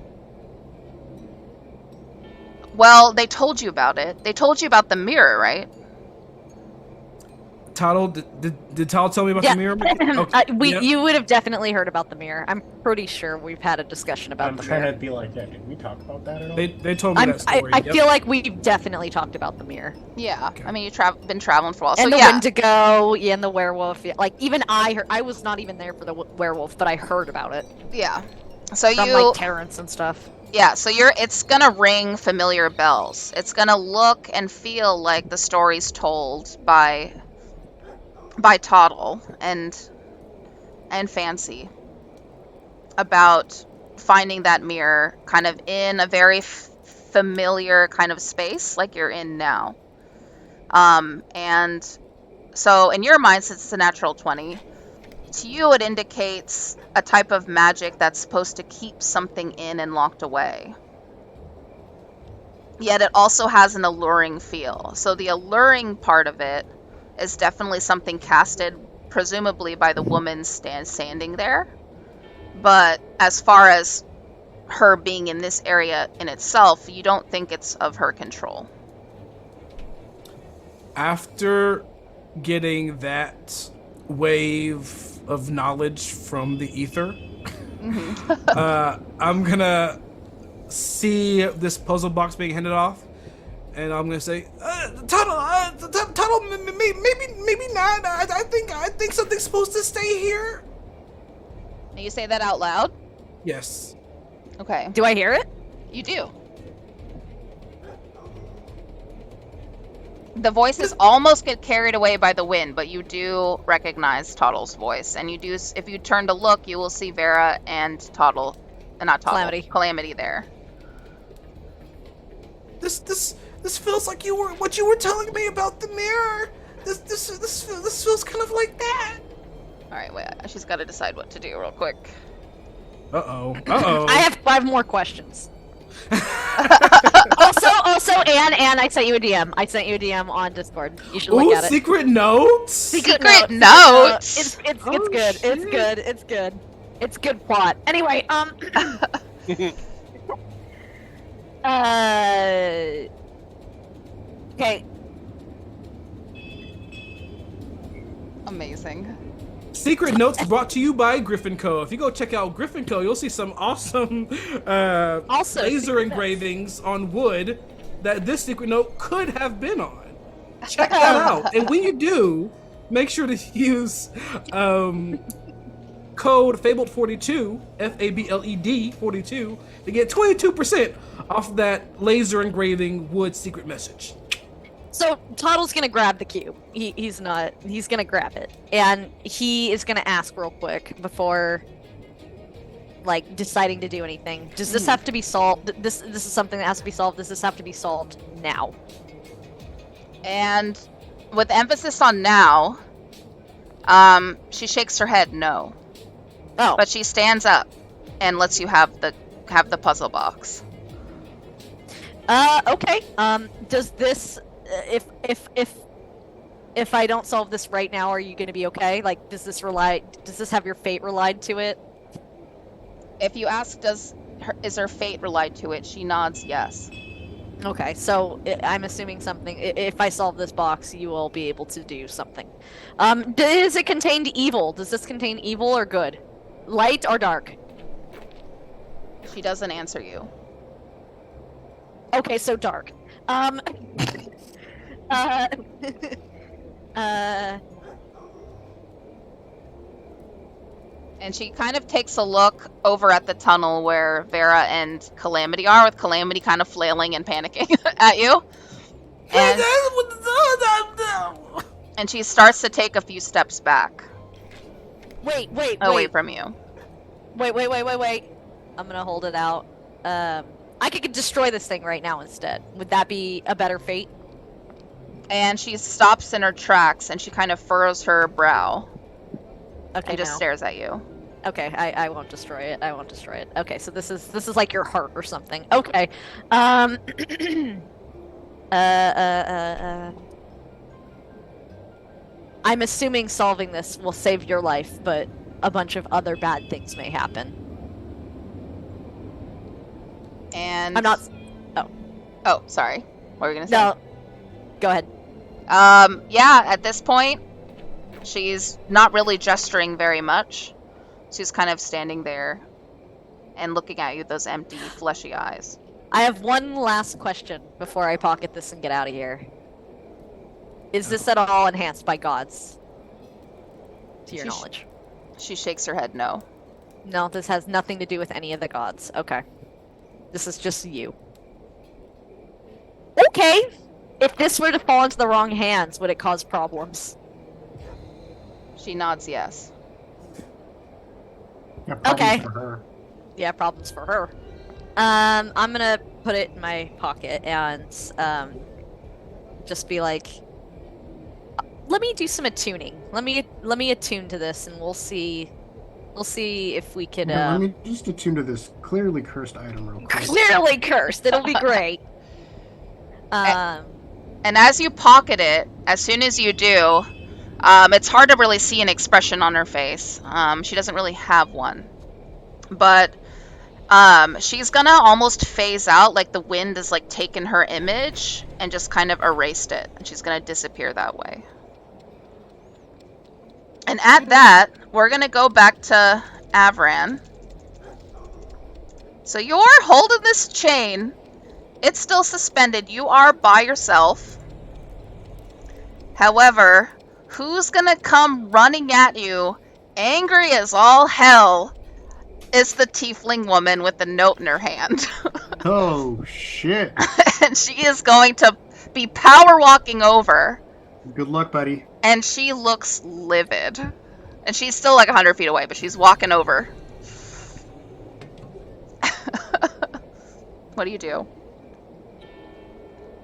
Well, they told you about it. They told you about the mirror, right? Toddle, did Toddle tell me about Yeah. the mirror? Okay. Yep. You would have definitely heard about the mirror. I'm pretty sure we've had a discussion about I'm the trying mirror. to be like, yeah, did we talk about that at all? They told me that story. I Yep. feel like we've definitely talked about the mirror. Yeah. Okay. I mean, you've been traveling for a while. And So the yeah. Wendigo, yeah, and the werewolf. Yeah. Like, even I was not even there for the werewolf, but I heard about it. Yeah. So From, like, Terrence and stuff. Yeah, so it's gonna ring familiar bells. It's gonna look and feel like the stories told by Toddle and Fancy about finding that mirror kind of in a very familiar kind of space like you're in now. And so in your mind, since it's a natural 20, to you it indicates a type of magic that's supposed to keep something in and locked away. Yet it also has an alluring feel. So the alluring part of it is definitely something casted, presumably by the woman standing there. But as far as her being in this area in itself, you don't think it's of her control. After getting that wave of knowledge from the ether, I'm gonna see this puzzle box being handed off, and I'm gonna say, Tuttle, maybe not. I think something's supposed to stay here. And you say that out loud? Yes. Okay. Do I hear it? You do. The voices almost get carried away by the wind, but you do recognize Toddle's voice, and you do. If you turn to look, you will see Vera and Toddle, not Toddle, Calamity there. This feels like what you were telling me about the mirror. This feels kind of like that. All right, wait. She's got to decide what to do real quick. Uh-oh. I have more questions. also, Anne, I sent you a DM. I sent you a DM on Discord. You should look at it. Secret notes. Secret notes. It's good. Shit. It's good. It's good plot. Anyway, okay. Amazing. Secret notes brought to you by Griffin Co. If you go check out Griffin Co, you'll see some awesome Also, laser engravings on wood that this secret note could have been on. Check that out. And when you do, make sure to use code Fabled42, FABLED 42, to get 22% off that laser engraving wood secret message. So Toddle's gonna grab the cube. He's gonna grab it, and he is gonna ask real quick before, like, deciding to do anything. Does this have to be solved? This is something that has to be solved. Does this have to be solved now? And with emphasis on now, she shakes her head no. Oh, But she stands up and lets you have the puzzle box. okay. Does this, if I don't solve this right now, are you gonna be okay? Like, does this have your fate relied to it? If you ask, is her fate relied to it? She nods yes. Okay, so I'm assuming something. If I solve this box, you will be able to do something. Does it contain evil? Does this contain evil or good? Light or dark? She doesn't answer you. Okay, so dark. Uh, And she kind of takes a look over at the tunnel where Vera and Calamity are, with Calamity kind of flailing and panicking at you. And she starts to take a few steps back wait, away from you. wait. I'm gonna hold it out. I could destroy this thing right now instead. Would that be a better fate? And she stops in her tracks and she kind of furrows her brow Okay, and just no. stares at you. Okay, I won't destroy it. I won't destroy it. Okay, so this is like your heart or something. Okay. I'm assuming solving this will save your life, but a bunch of other bad things may happen. And I'm not. Oh, sorry. What were you gonna say? No. Go ahead. Yeah, at this point, she's not really gesturing very much. She's kind of standing there and looking at you with those empty, fleshy eyes. I have one last question before I pocket this and get out of here. Is this at all enhanced by gods? To your knowledge. She shakes her head no. No, this has nothing to do with any of the gods. Okay. This is just you. Okay. If this were to fall into the wrong hands, would it cause problems? She nods yes. Yeah, problems Okay. for her. Yeah, problems for her. I'm gonna put it in my pocket and just be like, let me do some attuning. Let me attune to this, and we'll see if we could. Yeah, let me just attune to this clearly cursed item real quick. Clearly cursed. It'll be great. And as you pocket it, as soon as you do, it's hard to really see an expression on her face. She doesn't really have one. But she's gonna almost phase out, like the wind has like taken her image and just kind of erased it. And she's gonna disappear that way. And at that, we're gonna go back to Avran. So you're holding this chain. It's still suspended. You are by yourself. However, who's gonna come running at you, angry as all hell, is the tiefling woman with the note in her hand. Oh shit! And she is going to be power walking over, Good luck, buddy. and she looks livid. And she's still like 100 feet away, but she's walking over. What do you do?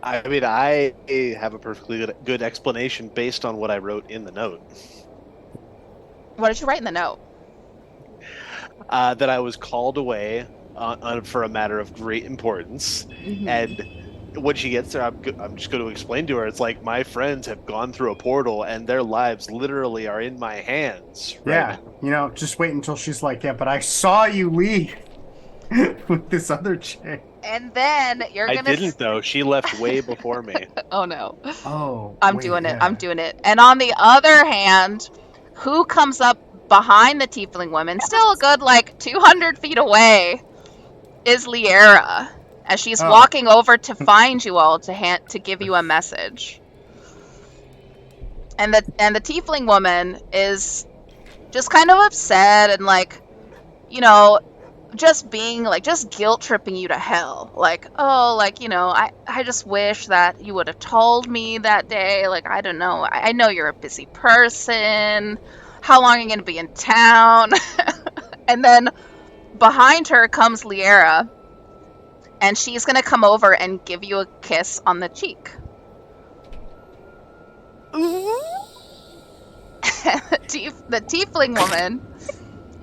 I mean, I have a perfectly good explanation based on what I wrote in the note. What did you write in the note? That I was called away for a matter of great importance, and when she gets there, I'm just going to explain to her. It's like my friends have gone through a portal, and their lives literally are in my hands. Yeah, just wait until she's like, yeah, but I saw you leave with this other chick. And then you're gonna. I didn't though. She left way before me. Oh no. Oh, I'm doing it. I'm doing it. And on the other hand, who comes up behind the tiefling woman, still a good like 200 feet away, is Liera, as she's walking over to find you all to give you a message. And the tiefling woman is just kind of upset and like, just being like, just guilt tripping you to hell. Like, oh, like, I just wish that you would have told me that day. Like, I don't know. I know you're a busy person. How long are you going to be in town? And then behind her comes Liera, and she's going to come over and give you a kiss on the cheek. The tiefling woman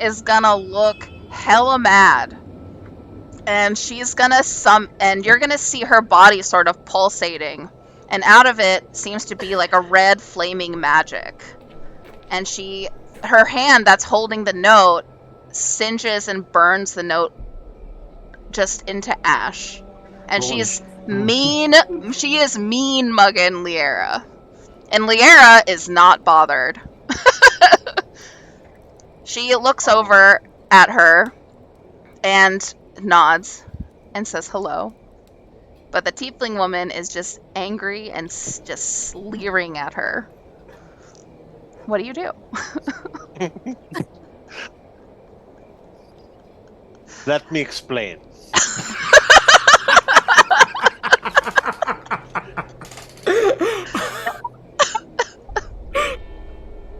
is going to look hella mad, and she's gonna and you're gonna see her body sort of pulsating, and out of it seems to be like a red flaming magic, and her hand that's holding the note singes and burns the note just into ash, and she is mean mugging Liera, and Liera is not bothered. She looks over at her and nods and says hello. But the tiefling woman is just angry and just leering at her. What do you do? Let me explain.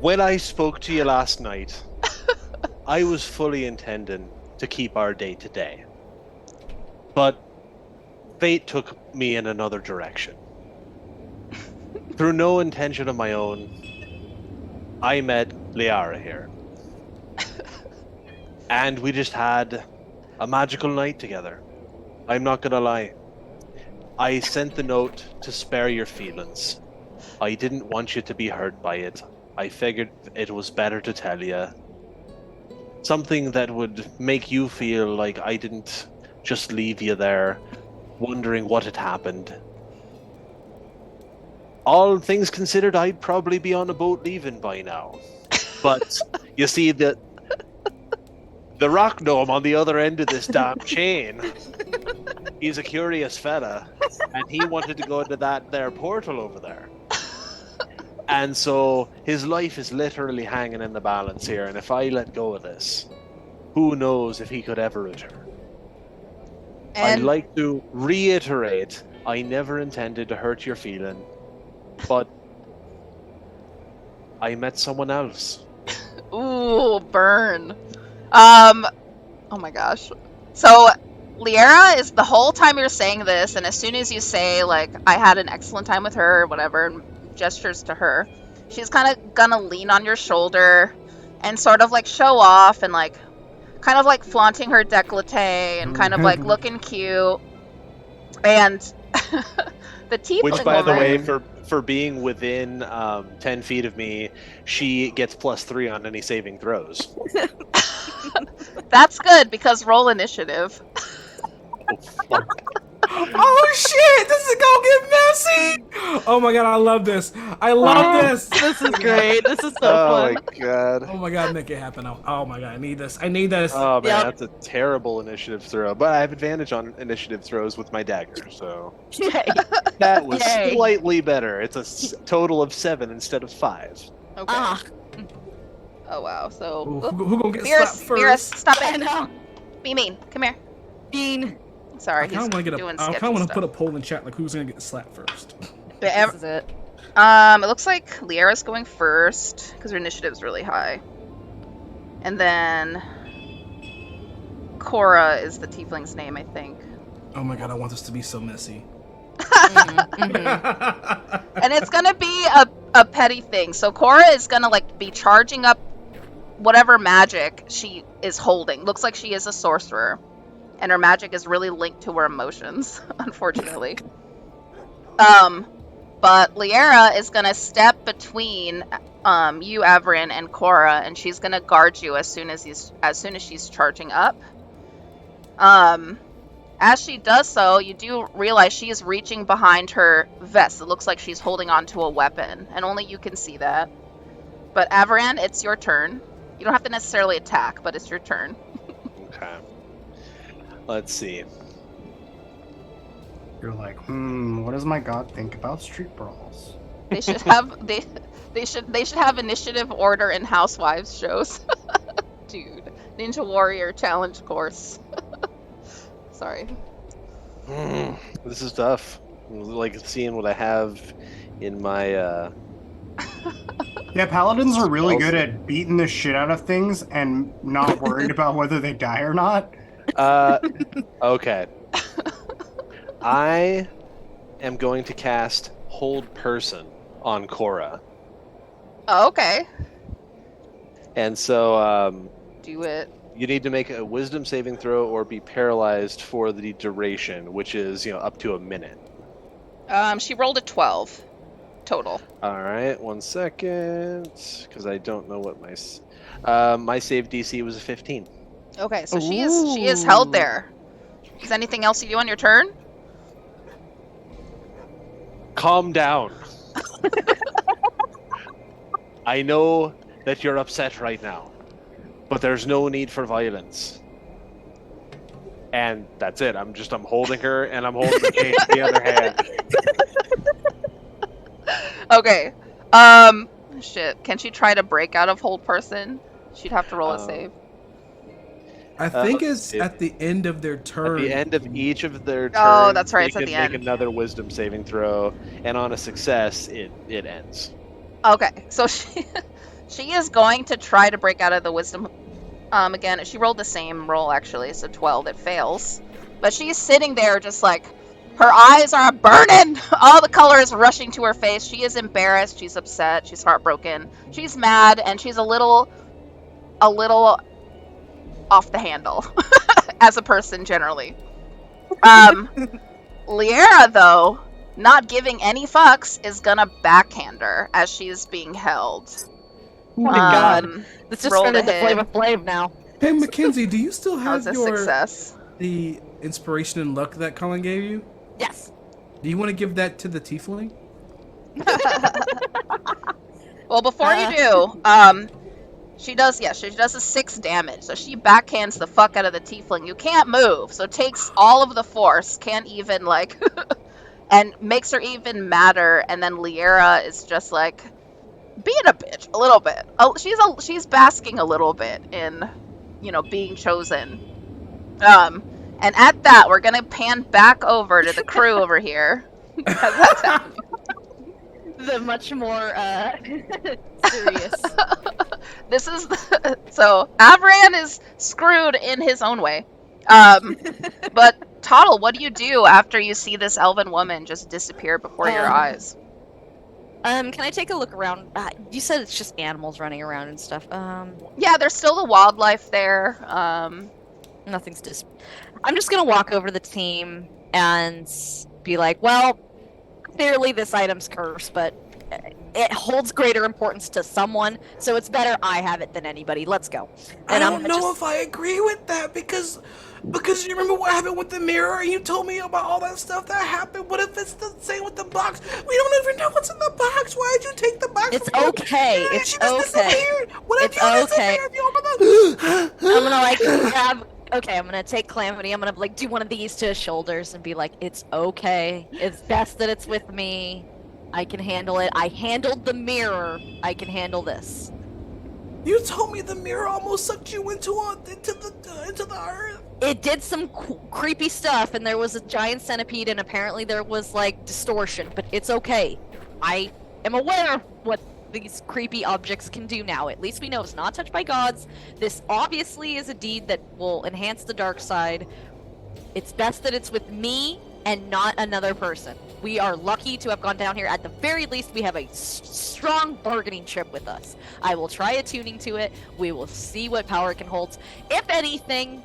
When I spoke to you last night, I was fully intending to keep our day today. But fate took me in another direction. Through no intention of my own, I met Liara here. And we just had a magical night together. I'm not gonna lie. I sent the note to spare your feelings. I didn't want you to be hurt by it. I figured it was better to tell you. Something that would make you feel like I didn't just leave you there, wondering what had happened. All things considered, I'd probably be on a boat leaving by now. But you see, the rock gnome on the other end of this damn chain, he's a curious fella, and he wanted to go into that there portal over there. And so his life is literally hanging in the balance here, and if I let go of this, who knows if he could ever return. I'd like to reiterate, I never intended to hurt your feeling, but I met someone else. Ooh, burn. Oh my gosh. So Liera is, the whole time you're saying this, and as soon as you say, like, I had an excellent time with her, or whatever, and gestures to her, she's kind of gonna lean on your shoulder and sort of like show off and like kind of like flaunting her décolleté and kind of like looking cute. And the tiefling Which, by the woman, way, for being within 10 feet of me, she gets +3 on any saving throws. that's good because roll initiative. Oh, fuck. Oh shit! This is gonna get messy. Oh my god, I love this. I love this. This is great. This is so Oh fun. my god. Oh my god, make it happen. Oh my god, I need this. I need this. Oh man, Yep. that's a terrible initiative throw. But I have advantage on initiative throws with my dagger, so Yay. that was Yay. slightly better. It's a total of 7 instead of 5. Okay. Ah, Oh wow. So Ooh, who gonna get Beerus, slapped first? Beerus, stop I it. know. Be mean. Come here. Bean. Sorry, I he's kind of want to get doing I kind sketchy of want to stuff. put a poll in chat like who's gonna get slapped first. This is it. It looks like Liera's going first because her initiative's really high, and then Cora is the tiefling's name, I think. Oh my god, I want this to be so messy. And it's gonna be a petty thing. So Cora is gonna like be charging up whatever magic she is holding. Looks like she is a sorcerer, and her magic is really linked to her emotions, unfortunately. But Liera is gonna step between you, Averin, and Cora, and she's gonna guard you as soon as she's charging up. As she does so, you do realize she is reaching behind her vest. It looks like she's holding onto a weapon, and only you can see that. But Averin, it's your turn. You don't have to necessarily attack, but it's your turn. Okay. Let's see. You're like, what does my god think about street brawls? They should have they should have initiative order in Housewives shows. Dude, Ninja Warrior challenge course. Sorry. This is tough. Like seeing what I have in my Yeah, paladins are really good at beating the shit out of things and not worried about whether they die or not. okay. I am going to cast Hold Person on Cora. Oh, okay. And so Do it. you need to make a wisdom saving throw or be paralyzed for the duration, which is, up to a minute. She rolled a 12 total. All right, 1 second, because I don't know what my save DC was a 15. Okay, so she is held there. Is anything else you do on your turn? Calm down. I know that you're upset right now, but there's no need for violence. And that's it. I'm holding her, and I'm holding the cage in the other hand. Okay. Shit. Can she try to break out of hold person? She'd have to roll a save. I think it's at the end of their turn. At the end of each of their turns, Oh, that's right, it's they at can the make end. another wisdom saving throw, and on a success, it ends. Okay, so she is going to try to break out of the wisdom. Again, she rolled the same roll actually, so 12. It fails, but she's sitting there just like her eyes are burning. All the color is rushing to her face. She is embarrassed. She's upset. She's heartbroken. She's mad, and she's a little off the handle as a person generally. Liera, though, not giving any fucks, is gonna backhand her as she's being held. Oh my god. Um, This just roll turned to into hit. Flavor Flav now. Hey Mackenzie, do you still How's have a your success? the inspiration and luck that Colin gave you? Yes. Do you want to give that to the tiefling? Well, before you do, she does a 6 damage. So she backhands the fuck out of the tiefling. You can't move, so takes all of the force. Can't even like, and makes her even madder. And then Liera is just like being a bitch a little bit. Oh, she's basking a little bit in, being chosen. And at that, we're gonna pan back over to the crew over here. Because that's happening. The much more serious. This is so Avran is screwed in his own way. But Toddle, what do you do after you see this elven woman just disappear before your eyes? Can I take a look around? You said it's just animals running around and stuff. Yeah, there's still the wildlife there. Nothing's I'm just gonna walk over to the team and be like, well, clearly this item's cursed, but it holds greater importance to someone, so it's better I have it than anybody. Let's go. I And I'm don't gonna know just if I agree with that because you remember what happened with the mirror and you told me about all that stuff that happened. What if it's the same with the box? We don't even know what's in the box. Why did you take the box? It's from her? okay. Yeah, It's she just okay. disappeared. What if It's you okay. disappear? If you I'm gonna like grab. Okay, I'm gonna take Calamity. I'm gonna like do one of these to his shoulders and be like, "It's okay. It's best that it's with me. I can handle it. I handled the mirror. I can handle this." You told me the mirror almost sucked you into the earth. It did some creepy stuff, and there was a giant centipede, and apparently there was like distortion. But it's okay. I am aware of what these creepy objects can do now. At least we know it's not touched by gods. This obviously is a deed that will enhance the dark side. It's best that it's with me and not another person. We are lucky to have gone down here. At the very least, we have a strong bargaining chip with us. I will try attuning to it. We will see what power it can hold. If anything,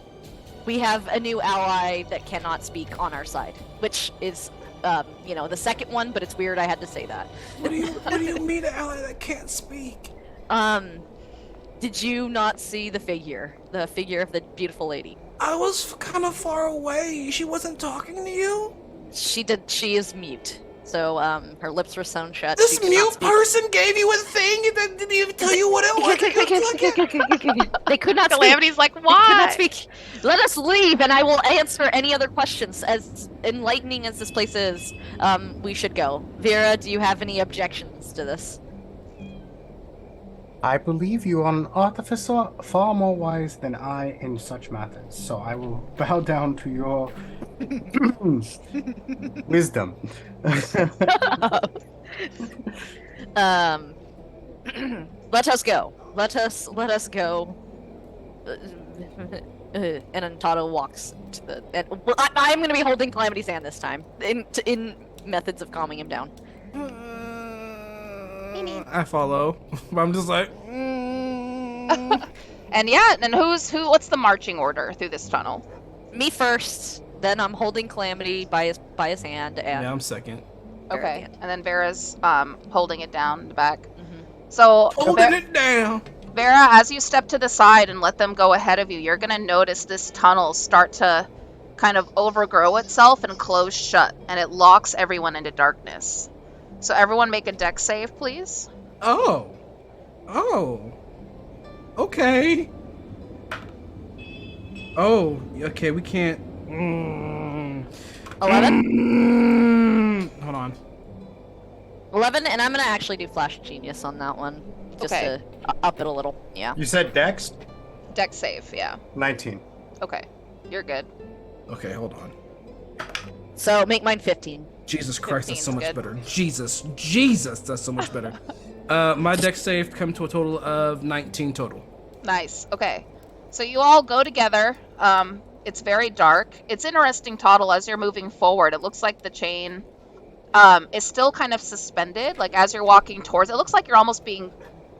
we have a new ally that cannot speak on our side, which is, the second one, but it's weird I had to say that. What do you mean an ally that can't speak? Did you not see the figure of the beautiful lady? I was kind of far away. She wasn't talking to you? She did. She is mute. So, her lips were sewn shut. This She cannot mute speak. person gave you a thing and didn't even tell you what it was. They could not speak. Calamity's like, They could not why? speak. Let us leave, and I will answer any other questions. As enlightening as this place is, we should go. Vera, do you have any objections to this? I believe you are an artificer far more wise than I in such matters, so I will bow down to your wisdom. Let us go. Let us go. And then Tato walks to the. And, well, I'm going to be holding Calamity's hand this time in methods of calming him down. I follow. But I'm just like. And yeah, and what's the marching order through this tunnel? Me first. Then I'm holding Calamity by his hand, and Yeah, I'm second. Okay, and then Vera's holding it down in the back. Mhm. So Holding it down. Vera, as you step to the side and let them go ahead of you, you're gonna notice this tunnel start to kind of overgrow itself and close shut, and it locks everyone into darkness. So everyone make a dex save, please. Oh. Okay. Oh, okay, we can't. 11. Hold on. 11, and I'm gonna actually do Flash Genius on that one, just Okay. to up it a little. Yeah. You said Dex? Dex save, yeah. 19. Okay, you're good. Okay, hold on. So make mine 15. Jesus Christ, that's so 15's much good. better. Jesus, that's so much better. My dex save come to a total of 19 total. Nice. Okay. So you all go together. It's very dark. It's interesting, Toddle, as you're moving forward. It looks like the chain is still kind of suspended. Like as you're walking towards it, looks like you're almost being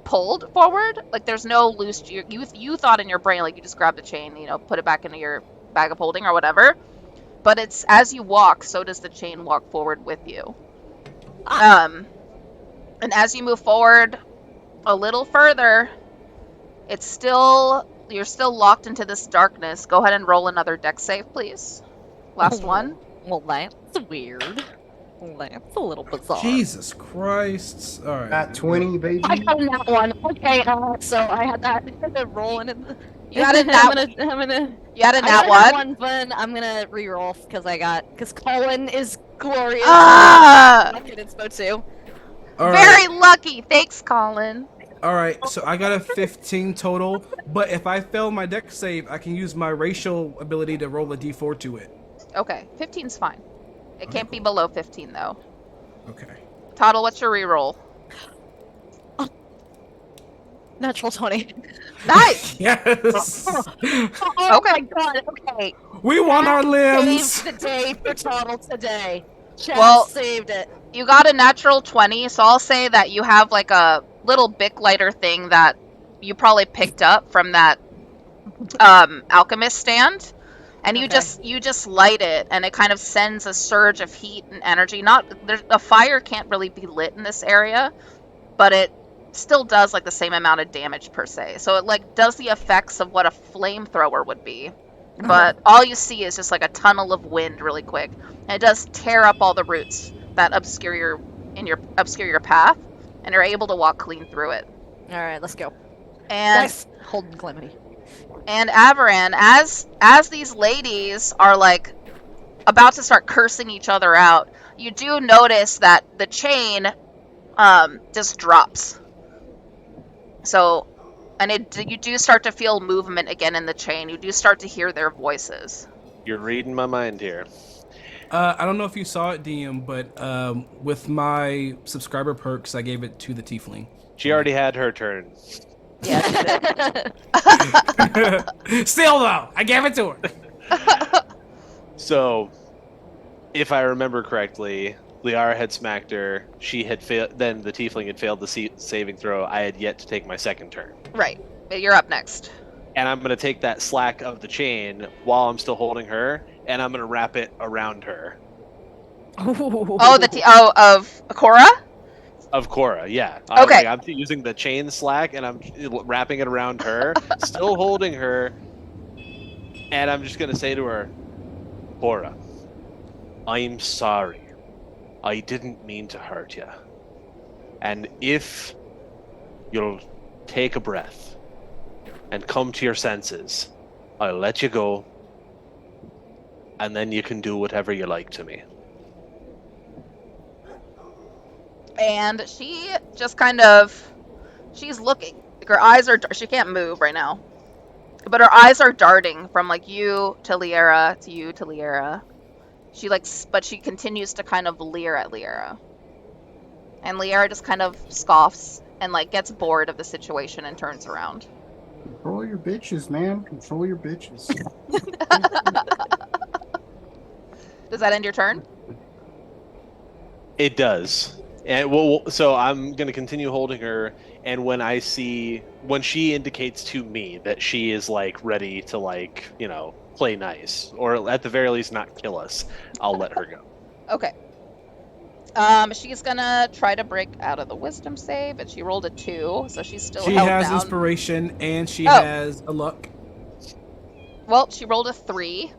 pulled forward. Like there's no loose. You thought in your brain like you just grabbed the chain, put it back into your bag of holding or whatever. But it's as you walk, so does the chain walk forward with you. And as you move forward a little further, you're still locked into this darkness. Go ahead and roll another dex save, please. Last one. Well, that's weird. Well, that's a little bizarre. Jesus Christ. All right. At 20, baby. I got that one. Okay, so I had that rolling in the. You had a You had a I nat got one. one, but I'm gonna re-roll because Colin is glorious. Ah! I did inspo too. All right. Very lucky. Thanks, Colin. All right. So I got a 15 total, but if I fail my dex save, I can use my racial ability to roll a d4 to it. Okay, 15's fine. It can't be below 15 though. Okay. Toddle, what's your reroll? Natural 20. Nice. Yes. Oh Okay. my god, okay. We won our limbs. Saved the day for Toddle today. Chad Well- saved it. You got a natural 20, so I'll say that you have like a little Bic lighter thing that you probably picked up from that alchemist stand. And you Okay. just light it, and it kind of sends a surge of heat and energy. A fire can't really be lit in this area, but it still does like the same amount of damage per se. So it like does the effects of what a flamethrower would be. But all you see is just like a tunnel of wind really quick. And it does tear up all the roots that obscure your path, and you're able to walk clean through it. All right, let's go. And Nice. Holding calamity. and Avaran, as these ladies are like about to start cursing each other out, you do notice that the chain just drops. So, and you do start to feel movement again in the chain. You do start to hear their voices. You're reading my mind here. I don't know if you saw it, DM, but with my subscriber perks, I gave it to the tiefling. She already had her turn. Yeah, she did. Still though, I gave it to her. So, if I remember correctly, Liara had smacked her. She had failed. Then the tiefling had failed the saving throw. I had yet to take my second turn. Right. You're up next. And I'm gonna take that slack of the chain while I'm still holding her, and I'm gonna wrap it around her. Oh, of Cora? Of Cora, yeah. Okay. I'm using the chain slack, and I'm wrapping it around her, still holding her, and I'm just gonna say to her, Cora, I'm sorry. I didn't mean to hurt you. And if you'll take a breath and come to your senses, I'll let you go, and then you can do whatever you like to me. And she just she's looking. Like her eyes are, she can't move right now. But her eyes are darting from like you to Liara to you to Liara. But she continues to kind of leer at Liara. And Liara just kind of scoffs and like gets bored of the situation and turns around. Control your bitches, man. Control your bitches. Does that end your turn? It does. And so I'm going to continue holding her, and when she indicates to me that she is like ready to like, play nice, or at the very least not kill us, I'll let her go. Okay. She's gonna try to break out of the wisdom save, but she rolled a 2, so she's still She held has down. inspiration and she has a luck. Well, she rolled a 3.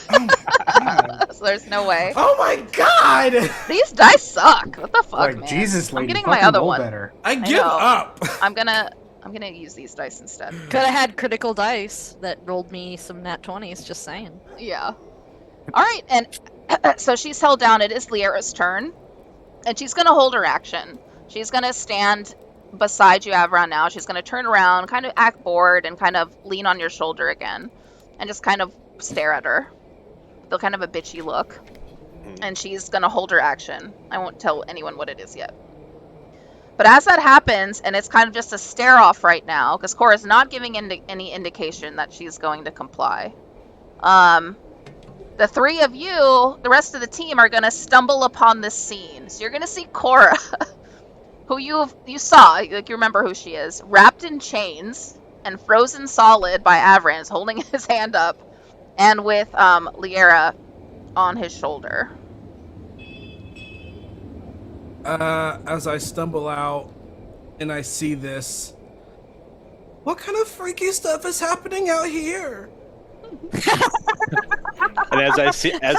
Oh my god. So there's no way. Oh my god! These dice suck. What the fuck, Like, man? Jesus, lady, I'm getting fucking my other roll one. better. I give know. up. I'm gonna use these dice instead. Could have had critical dice that rolled me some nat 20s, just saying. Yeah. Alright, and so she's held down. It is Liara's turn. And she's gonna hold her action. She's gonna stand beside you, Avron, now. She's gonna turn around, kind of act bored, and kind of lean on your shoulder again. And just kind of stare at her. They'll kind of a bitchy look. And she's gonna hold her action. I won't tell anyone what it is yet. But as that happens, and it's kind of just a stare off right now, because Cora's not giving any indication that she's going to comply. The three of you, the rest of the team, are gonna stumble upon this scene. So you're gonna see Cora, who you saw, like you remember who she is, wrapped in chains and frozen solid by Avran, holding his hand up, and with Liara on his shoulder. As I stumble out and I see this, what kind of freaky stuff is happening out here? And as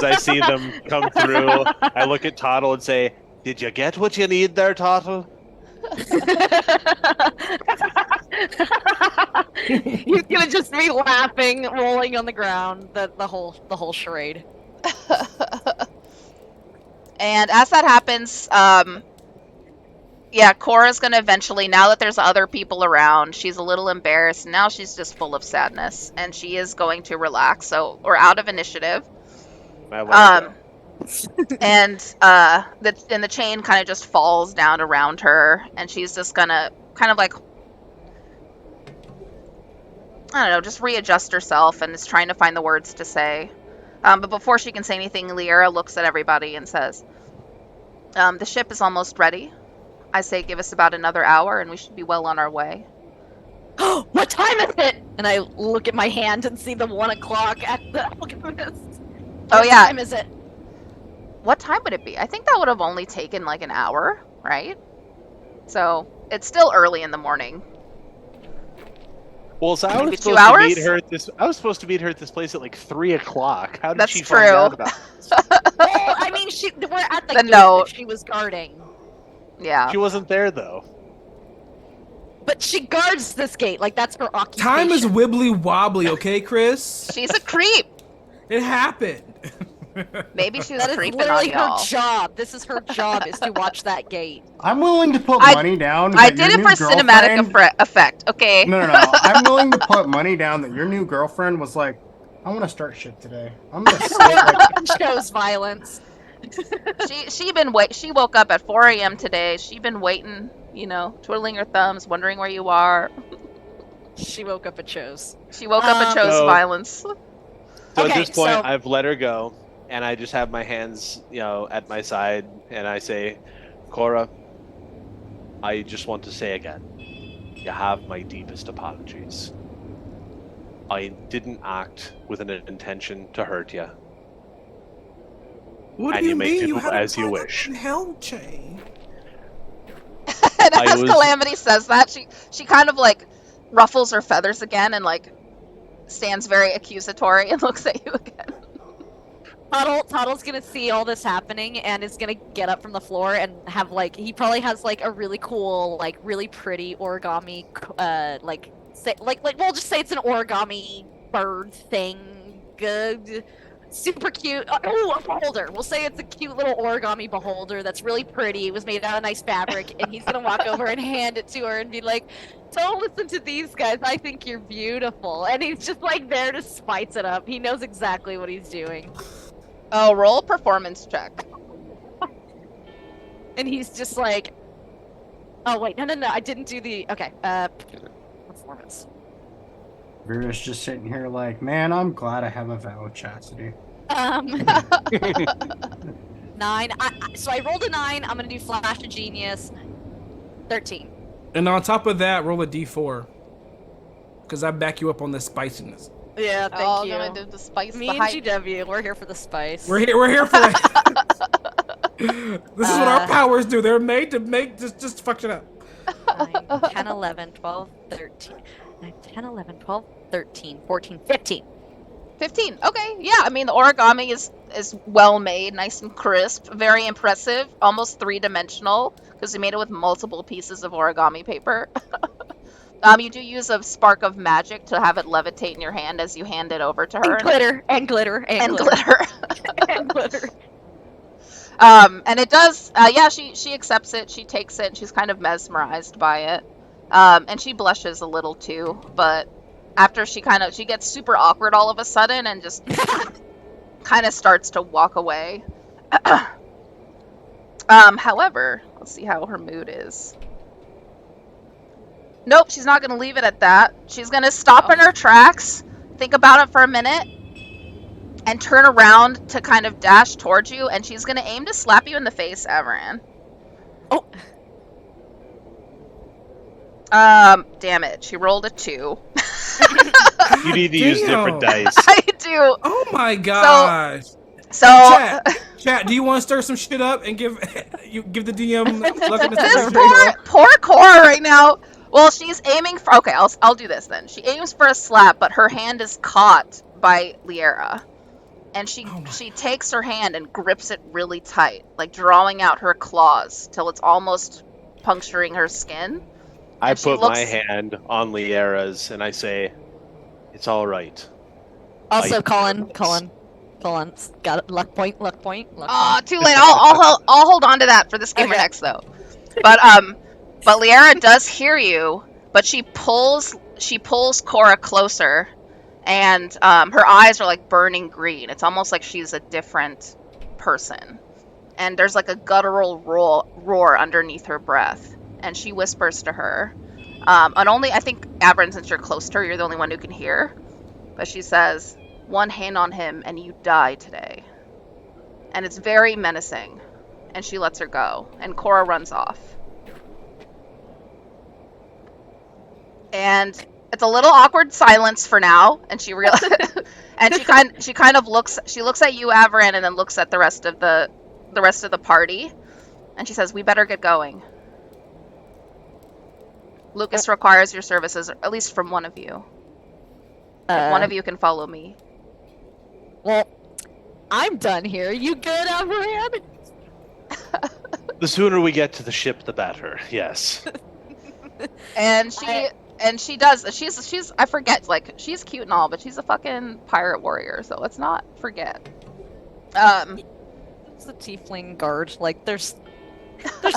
I see them come through, I look at Tuttle and say, "Did you get what you need there, Tuttle?" He's gonna just be laughing, rolling on the ground, the whole charade. And as that happens, yeah, Cora's gonna eventually, now that there's other people around, she's a little embarrassed. Now she's just full of sadness, and she is going to relax. So we're out of initiative. I let her go. And the chain kind of just falls down around her, and she's just gonna kind of like, I don't know, just readjust herself and is trying to find the words to say. But before she can say anything, Liara looks at everybody and says, the ship is almost ready. I say give us about another hour and we should be well on our way. What time is it? And I look at my hand and see the 1 o'clock at the alchemist. Oh, What yeah. time is it? What time would it be? I think that would have only taken like an hour, right? So it's still early in the morning. Well, so I Maybe was 2 supposed to meet hours? her at this. I was supposed to meet her at this place at like 3 o'clock. How did That's she find true. out about this? Well, I mean, we're at the The gate note. that she was guarding. Yeah. She wasn't there though. But she guards this gate, like that's her occupation. Time is wibbly wobbly, okay, Chris? She's a creep. It happened. Maybe she was That is creeping literally on her y'all. job. This is her job, is to watch that gate. I'm willing to put I- money down. I that did your it for new cinematic girlfriend- effect, okay? No. I'm willing to put money down that your new girlfriend was like, I want to start shit today. I'm gonna sit like Shows violence. She woke up at 4 a.m. today. She been waiting, twiddling her thumbs, wondering where you are. She woke up and chose. She woke up and chose So- violence. So Okay, at this point, so- I've let her go, and I just have my hands, at my side, and I say, Cora, I just want to say again, you have my deepest apologies. I didn't act with an intention to hurt you. What And do you you may mean? do You had as a you tie-up wish. in hell chain. And I as was- Calamity says that, she kind of like ruffles her feathers again and like stands very accusatory and looks at you again. Toddle's gonna see all this happening and is gonna get up from the floor and have he probably has like a really cool, like really pretty origami, we'll just say it's an origami bird thing, good, super cute. Oh, a beholder. We'll say it's a cute little origami beholder that's really pretty. It was made out of nice fabric, and he's gonna walk over and hand it to her and be like, "Don't listen to these guys. I think you're beautiful." And he's just like there to spice it up. He knows exactly what he's doing. Oh, roll a performance check. And he's just like, oh wait, no, I didn't do the okay. Performance. Vera's just sitting here like, man, I'm glad I have a vow of chastity. 9. So I rolled a 9. I'm gonna do Flash of Genius. 13. And on top of that, roll a d4. Because I back you up on the spiciness. Yeah, thank you. I'm gonna do the spice, Me the and hype. GW, we're here for the spice. We're here for it. This is what our powers do. They're made to make just fuck it up. 9, 10, 11, 12, 13. 9, 10, 11, 12, 13, 14, 15. 15. Okay, yeah. I mean, the origami is well made, nice and crisp, very impressive, almost 3-dimensional because we made it with multiple pieces of origami paper. You do use a spark of magic to have it levitate in your hand as you hand it over to her. And glitter, and glitter, And glitter. and glitter. And it does. Yeah, she accepts it. She takes it. And she's kind of mesmerized by it. And she blushes a little too, but after she gets super awkward all of a sudden and just kind of starts to walk away. However, let's see how her mood is. Nope, she's not going to leave it at that. She's going to stop in her tracks, think about it for a minute, and turn around to kind of dash towards you, and she's going to aim to slap you in the face, Avaran. Oh. Damn it. She rolled a 2. You need to use different Damn. dice. I do. Oh my gosh. So, Chat, do you want to stir some shit up and give the DM luck in the this stir? poor Cora right now. Well, she's aiming for. Okay, I'll do this then. She aims for a slap, but her hand is caught by Liera, and she takes her hand and grips it really tight, like drawing out her claws till it's almost puncturing her skin. I And she put my looks- hand on Liera's and I say, "It's all right." Also, I- Colin, got it. Luck point. Oh, too late. I'll hold on to that for this game or Okay. next though. But Liera does hear you, but she pulls Cora closer, and her eyes are like burning green. It's almost like she's a different person, and there's like a guttural roar underneath her breath, and she whispers to her, and only I think Averin, since you're close to her, you're the only one who can hear, but she says, "One hand on him, and you die today," and it's very menacing, and she lets her go, and Cora runs off. And it's a little awkward silence for now, and she kind of looks at you, Avaran, and then looks at the rest of the party, and she says, "We better get going." Lucas requires your services, at least from one of you. If one of you can follow me. Well, I'm done here. You good, Averan? The sooner we get to the ship, the better. Yes. And she does. She's. I forget. Like she's cute and all, but she's a fucking pirate warrior. So let's not forget. It's the tiefling guard. Like, there's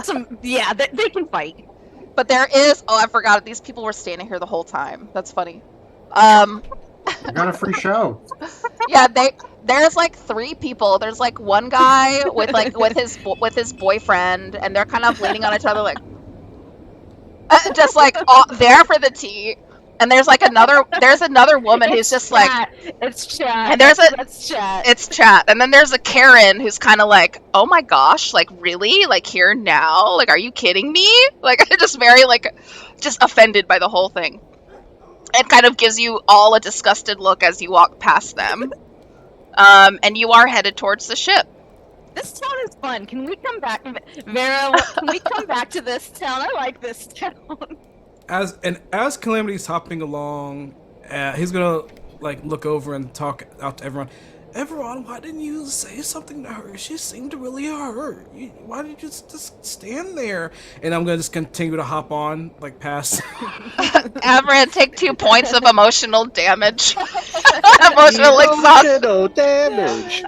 some. Yeah, they can fight. But there is. Oh, I forgot. These people were standing here the whole time. That's funny. You got a free show. Yeah, there's like 3 people. There's like one guy with his boyfriend, and they're kind of leaning on each other, like just like there for the tea. And there's another woman who's just like, it's chat. and That's chat. it's chat. And then there's a Karen who's kind of like, oh my gosh, like really, like here now, like are you kidding me? Like just very like, just offended by the whole thing. It kind of gives you all a disgusted look as you walk past them. And you are headed towards the ship. This town is fun. Can we come back, Vera? Can we come back to this town? I like this town. As Calamity's hopping along, he's gonna like look over and talk out to everyone. Everyone, why didn't you say something to her? She seemed really hurt. Why did you just stand there? And I'm gonna just continue to hop on, like past. Amaranth, take 2 points of emotional damage. Emotional exhaustion. No damage.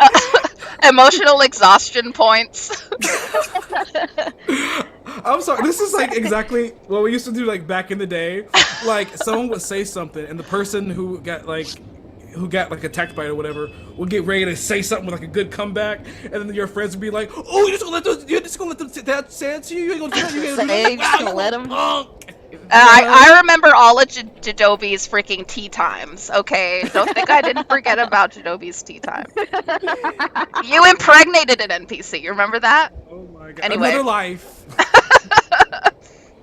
Emotional exhaustion points. I'm sorry. This is like exactly what we used to do like back in the day. Like someone would say something, and the person who got like attacked by it or whatever would get ready to say something with like a good comeback, and then your friends would be like, "Oh, you're just gonna let them say that to you? You ain't gonna do that? You ain't Just gonna let them. I remember all of Jadobi's freaking tea times, okay? Don't think I didn't forget about Jadobi's tea time. You impregnated an NPC, you remember that? Oh my god! Anyway. Another life.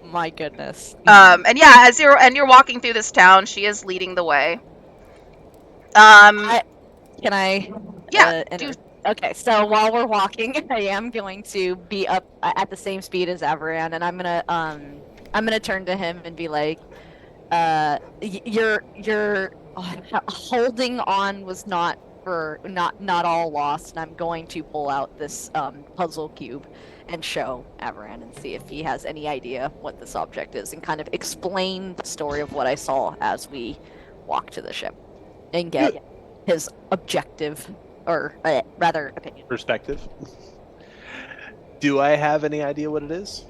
My goodness. And yeah, as you're walking through this town, she is leading the way. Can I? Yeah. Okay, so while we're walking, I am going to be up at the same speed as Averan, and I'm gonna turn to him and be like, "Your holding on was not all lost, and I'm going to pull out this puzzle cube and show Averan and see if he has any idea what this object is, and kind of explain the story of what I saw as we walk to the ship, and get his objective, or rather opinion. Perspective. Do I have any idea what it is?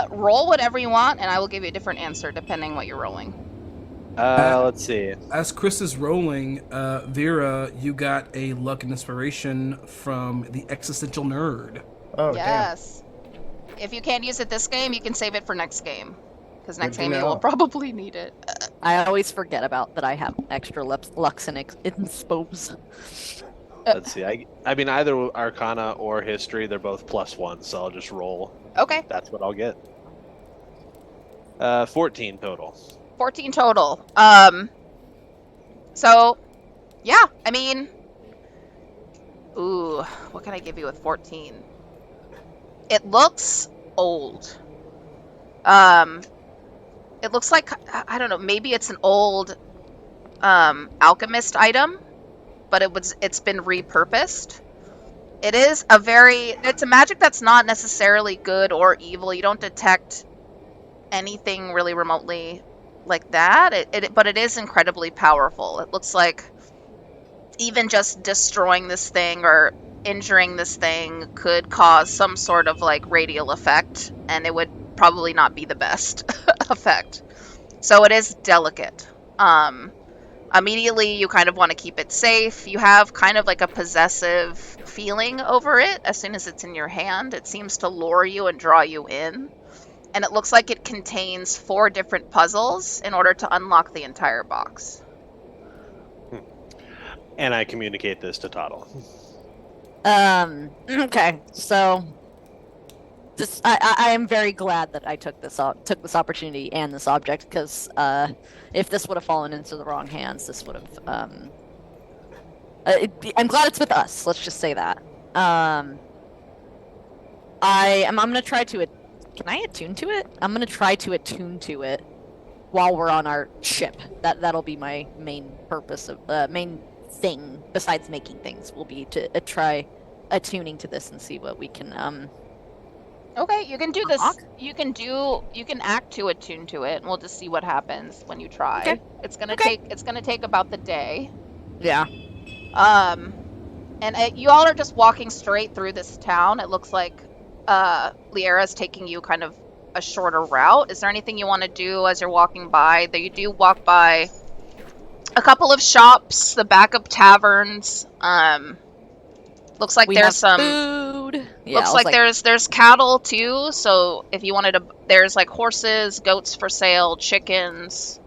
Roll whatever you want, and I will give you a different answer depending what you're rolling. Let's see. As Chris is rolling, Vera, you got a luck and inspiration from the existential nerd. Oh, Yes. If you can't use it this game, you can save it for next game. Because next Good to game you know. will probably need it. I always forget about that I have extra lux and inspos. Let's see. I mean, either Arcana or History, they're both +1, so I'll just roll. Okay. That's what I'll get. 14 total. 14 total. So, yeah, I mean... Ooh, what can I give you with 14? It looks old. It looks like, I don't know, maybe it's an old alchemist item, but it's been repurposed. It's a magic that's not necessarily good or evil. You don't detect anything really remotely like that, but it is incredibly powerful. It looks like even just destroying this thing or injuring this thing could cause some sort of like radial effect, and it would probably not be the best effect. So it is delicate. Immediately you kind of want to keep it safe. You have kind of like a possessive feeling over it as soon as it's in your hand. It seems to lure you and draw you in. And it looks like it contains 4 different puzzles in order to unlock the entire box. And I communicate this to Toddle. Okay, so I am very glad that I took this opportunity and this object, because if this would have fallen into the wrong hands, this would have I'm glad it's with us. Let's just say that. I'm gonna try to Can I attune to it? I'm gonna try to attune to it while we're on our ship. That'll be my main purpose of main thing besides making things. Will be to try attuning to this and see what we can Okay, you can do this. unlock. You can act to attune to it, and we'll just see what happens when you try. Okay. It's gonna Okay. take about the day. Yeah. And you all are just walking straight through this town. It looks like Liera's taking you kind of a shorter route. Is there anything you want to do as you're walking by? Though you do walk by a couple of shops, the backup taverns. Looks like We there's have some food. Yeah, looks like there's cattle too. So if you wanted to, there's like horses, goats for sale, chickens.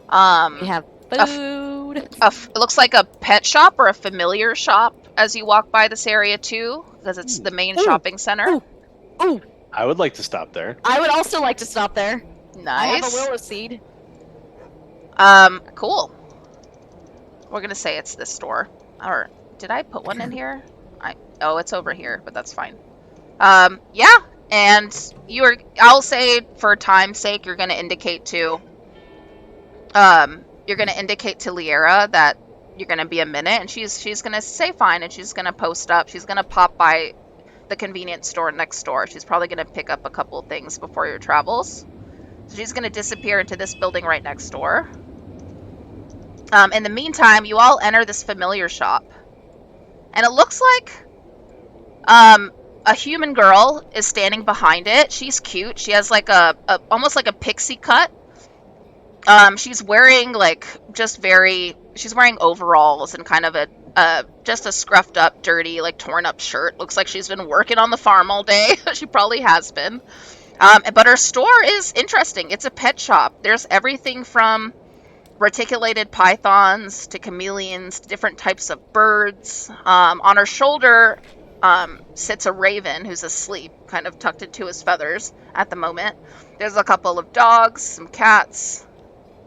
we have a f- food. It looks like a pet shop or a familiar shop as you walk by this area too, because it's the main shopping center. Ooh. Ooh, I would like to stop there. I would also like to stop there. I have a Nice. willow seed. Cool. We're gonna say it's this store. Or did I put one in here? Oh, it's over here, but that's fine. Yeah, and I'll say for time's sake, you're gonna indicate to Liera that you're gonna be a minute, and she's gonna say fine, and she's gonna post up. She's gonna pop by the convenience store next door. She's probably gonna pick up a couple of things before your travels. So she's gonna disappear into this building right next door. In the meantime, you all enter this familiar shop, and it looks like a human girl is standing behind it. She's cute. She has like a almost like a pixie cut. She's wearing she's wearing overalls and kind of just a scruffed up, dirty, like torn up shirt. Looks like she's been working on the farm all day. She probably has been. But her store is interesting. It's a pet shop. There's everything from reticulated pythons to chameleons to different types of birds. On her shoulder sits a raven who's asleep, kind of tucked into his feathers at the moment. There's a couple of dogs, some cats,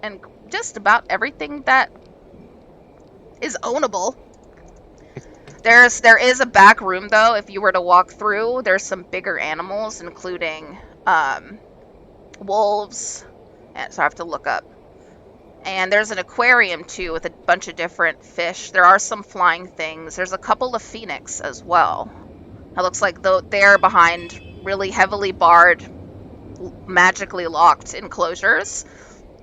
and just about everything that is ownable. There is a back room though. If you were to walk through, there's some bigger animals, including wolves. So I have to look up. And there's an aquarium too with a bunch of different fish. There are some flying things. There's a couple of phoenix as well. It looks like they're behind really heavily barred, magically locked enclosures.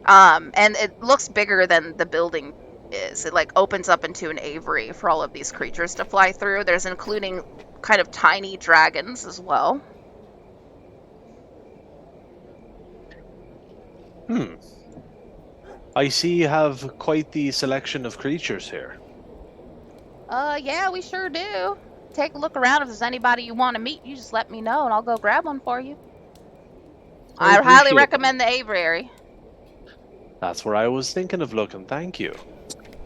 And it looks bigger than the building is. It like opens up into an aviary for all of these creatures to fly through. There's including kind of tiny dragons as well. I see you have quite the selection of creatures here. Yeah, we sure do. Take a look around. If there's anybody you want to meet, you just let me know and I'll go grab one for you. I highly appreciate recommend the aviary. That's where I was thinking of looking. Thank you.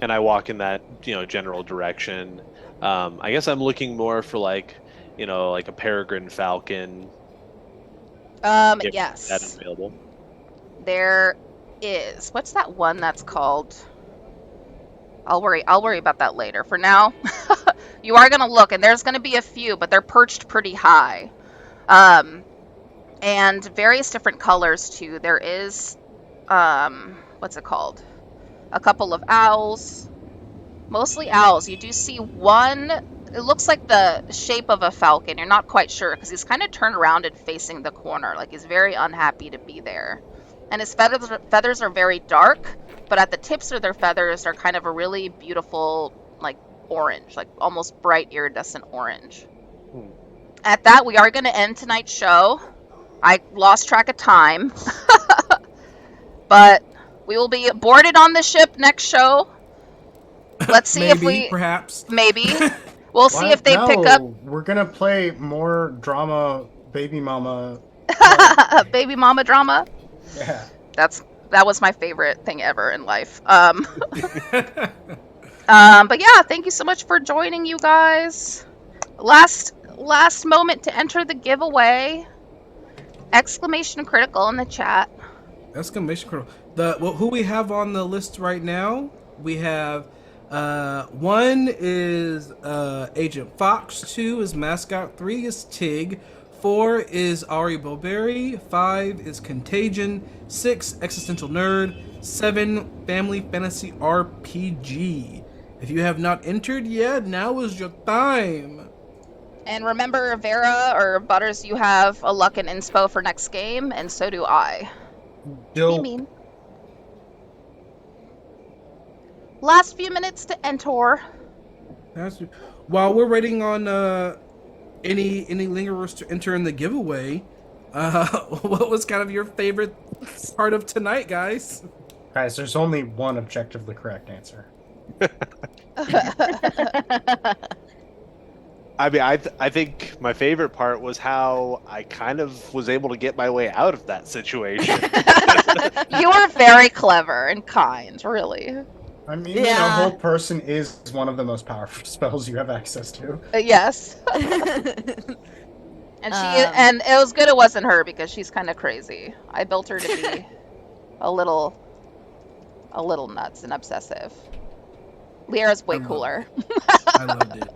And I walk in that, general direction. I guess I'm looking more for like a peregrine falcon. If Yes. that's available. There is. What's that one that's called? I'll worry about that later. For now, you are gonna look, and there's gonna be a few, but they're perched pretty high. And various different colors too. There is, what's it called? A couple of owls. Mostly owls. You do see one. It looks like the shape of a falcon. You're not quite sure because he's kind of turned around and facing the corner. Like he's very unhappy to be there. And his feathers are very dark, but at the tips of their feathers are kind of a really beautiful, like orange, like almost bright iridescent orange. At that, we are going to end tonight's show. I lost track of time. But we will be boarded on the ship next show. Let's see if we... Perhaps. Maybe. We'll see if they pick up... We're gonna play more drama, baby mama. Baby mama drama. Yeah. That was my favorite thing ever in life. But yeah, thank you so much for joining, you guys. Last moment to enter the giveaway. Exclamation critical in the chat. Exclamation critical. Who we have on the list right now? We have one is Agent Fox, 2 is Mascot, 3 is Tig, 4 is Ari Bowberry, 5 is Contagion, 6 Existential Nerd, 7 Family Fantasy RPG. If you have not entered yet, now is your time. And remember, Vera or Butters, you have a luck and inspo for next game, and so do I. Be Dope. mean. Last few minutes to enter. While we're waiting on any lingerers to enter in the giveaway, what was kind of your favorite part of tonight, guys? Guys, there's only one objectively correct answer. I mean, I think my favorite part was how I kind of was able to get my way out of that situation. You are very clever and kind, really. I mean, Yeah. Hold Person is one of the most powerful spells you have access to. Yes. And and it was good it wasn't her because she's kind of crazy. I built her to be a little nuts and obsessive. Lyra's way cooler. I loved it.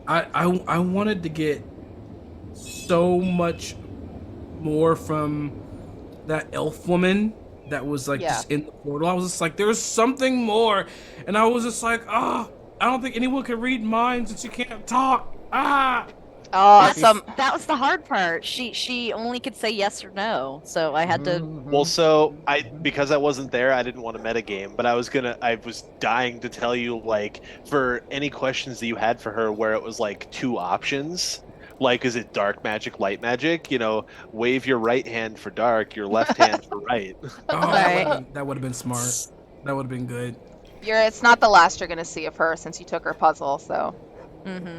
I wanted to get so much more from that elf woman that was like just in the portal. I was just like, there's something more, and I was just like, I don't think anyone can read minds and she can't talk. Oh, That was the hard part. She only could say yes or no, so I had to. Well, so because I wasn't there, I didn't want to metagame, but I was dying to tell you, like, for any questions that you had for her where it was like 2 options, like, is it dark magic, light magic? You know, wave your right hand for dark, your left hand for right. That would have been smart. That would have been good. it's not the last you're gonna see of her since you took her puzzle, so.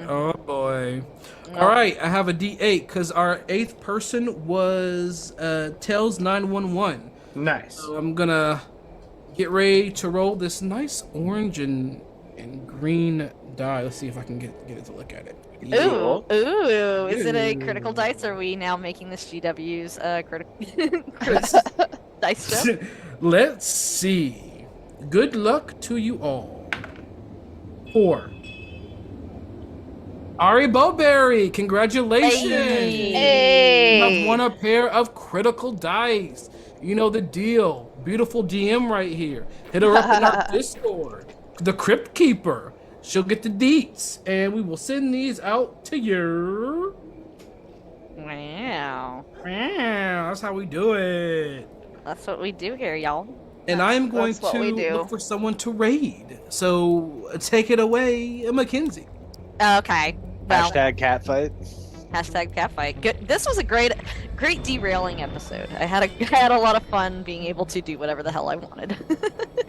Oh boy. All right, I have a D8 because our 8th person was Tails 911. Nice. So I'm gonna get ready to roll this nice orange and green die. Let's see if I can get it to look at it. Ooh, is it a critical dice? Or are we now making this GW's critical dice show? Let's see. Good luck to you all. 4. Ari Bowberry, congratulations! Hey! You have won a pair of critical dice. You know the deal. Beautiful DM right here. Hit her up in our Discord. The Crypt Keeper. She'll get the deets, and we will send these out to you. Wow. That's how we do it. That's what we do here, y'all. And I am going That's what to we do. look for someone to raid. So take it away, Mackenzie. Okay. Well, Hashtag catfight. hashtag catfight. Good. This was a great derailing episode. I had a lot of fun being able to do whatever the hell I wanted.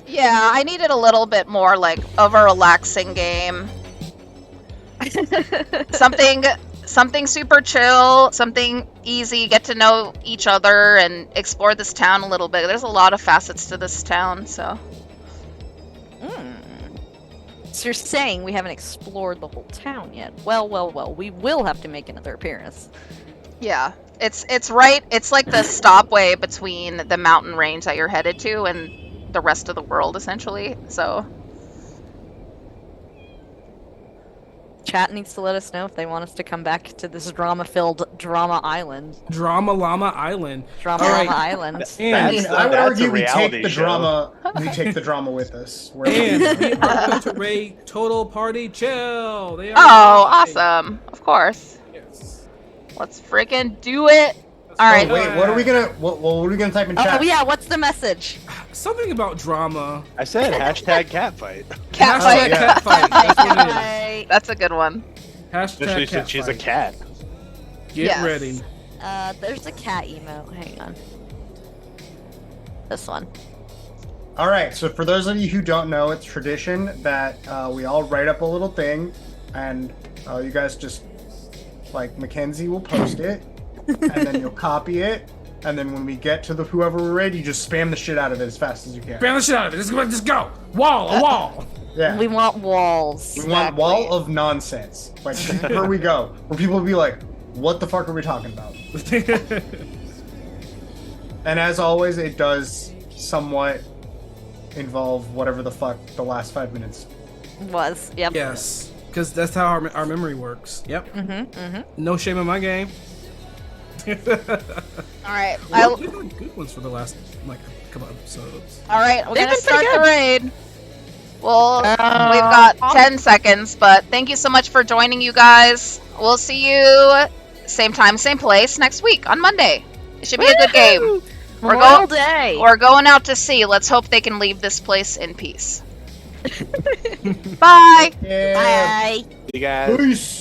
Yeah, I needed a little bit more like of a relaxing game. Something super chill, something easy, get to know each other and explore this town a little bit. There's a lot of facets to this town, so. So you're saying we haven't explored the whole town yet? Well. We will have to make another appearance. Yeah. It's right, it's like the stopway between the mountain range that you're headed to and the rest of the world, essentially, so. Chat needs to let us know if they want us to come back to this drama-filled Drama Island. Drama Llama Island. Drama All right. Llama Island. And I mean, I would that's argue a we take reality the show. drama. We take the drama with us. And we are going to raid Total Party Chill. They are Oh, live. awesome. Of course. Yes. Let's freaking do it. All right. Oh, wait, what are we gonna type in chat? Oh yeah, what's the message? Something about drama. I said hashtag catfight. Cat Hashtag fight. yeah. catfight. That's what it is. Right. That's a good one. Hashtag Especially since she's a catfight. cat. Get Yes. ready. There's a cat emote. Hang on. This one. All right. So for those of you who don't know, it's tradition that we all write up a little thing, and you guys just like Mackenzie will post it, and then you'll copy it, and then when we get to the whoever we're ready, you just spam the shit out of it as fast as you can. Bam the shit out of it. Just go. A wall. Yeah. We want walls. We want wall of nonsense. Like, here we go. Where people will be like, what the fuck are we talking about? And as always, it does somewhat involve whatever the fuck the last 5 minutes. Was. Yep. Yes. Because that's how our memory works. Yep. Mm-hmm. No shame in my game. All right. We've had good ones for the last like couple episodes. All right. We're They've gonna been pretty start the good. raid. Well, we've got 10 seconds, but thank you so much for joining, you guys. We'll see you same time, same place next week on Monday. It should be a good game. Woo! We're Memorial Day. We're going out to sea. Let's hope they can leave this place in peace. Bye. Yeah. Bye. You guys. Peace.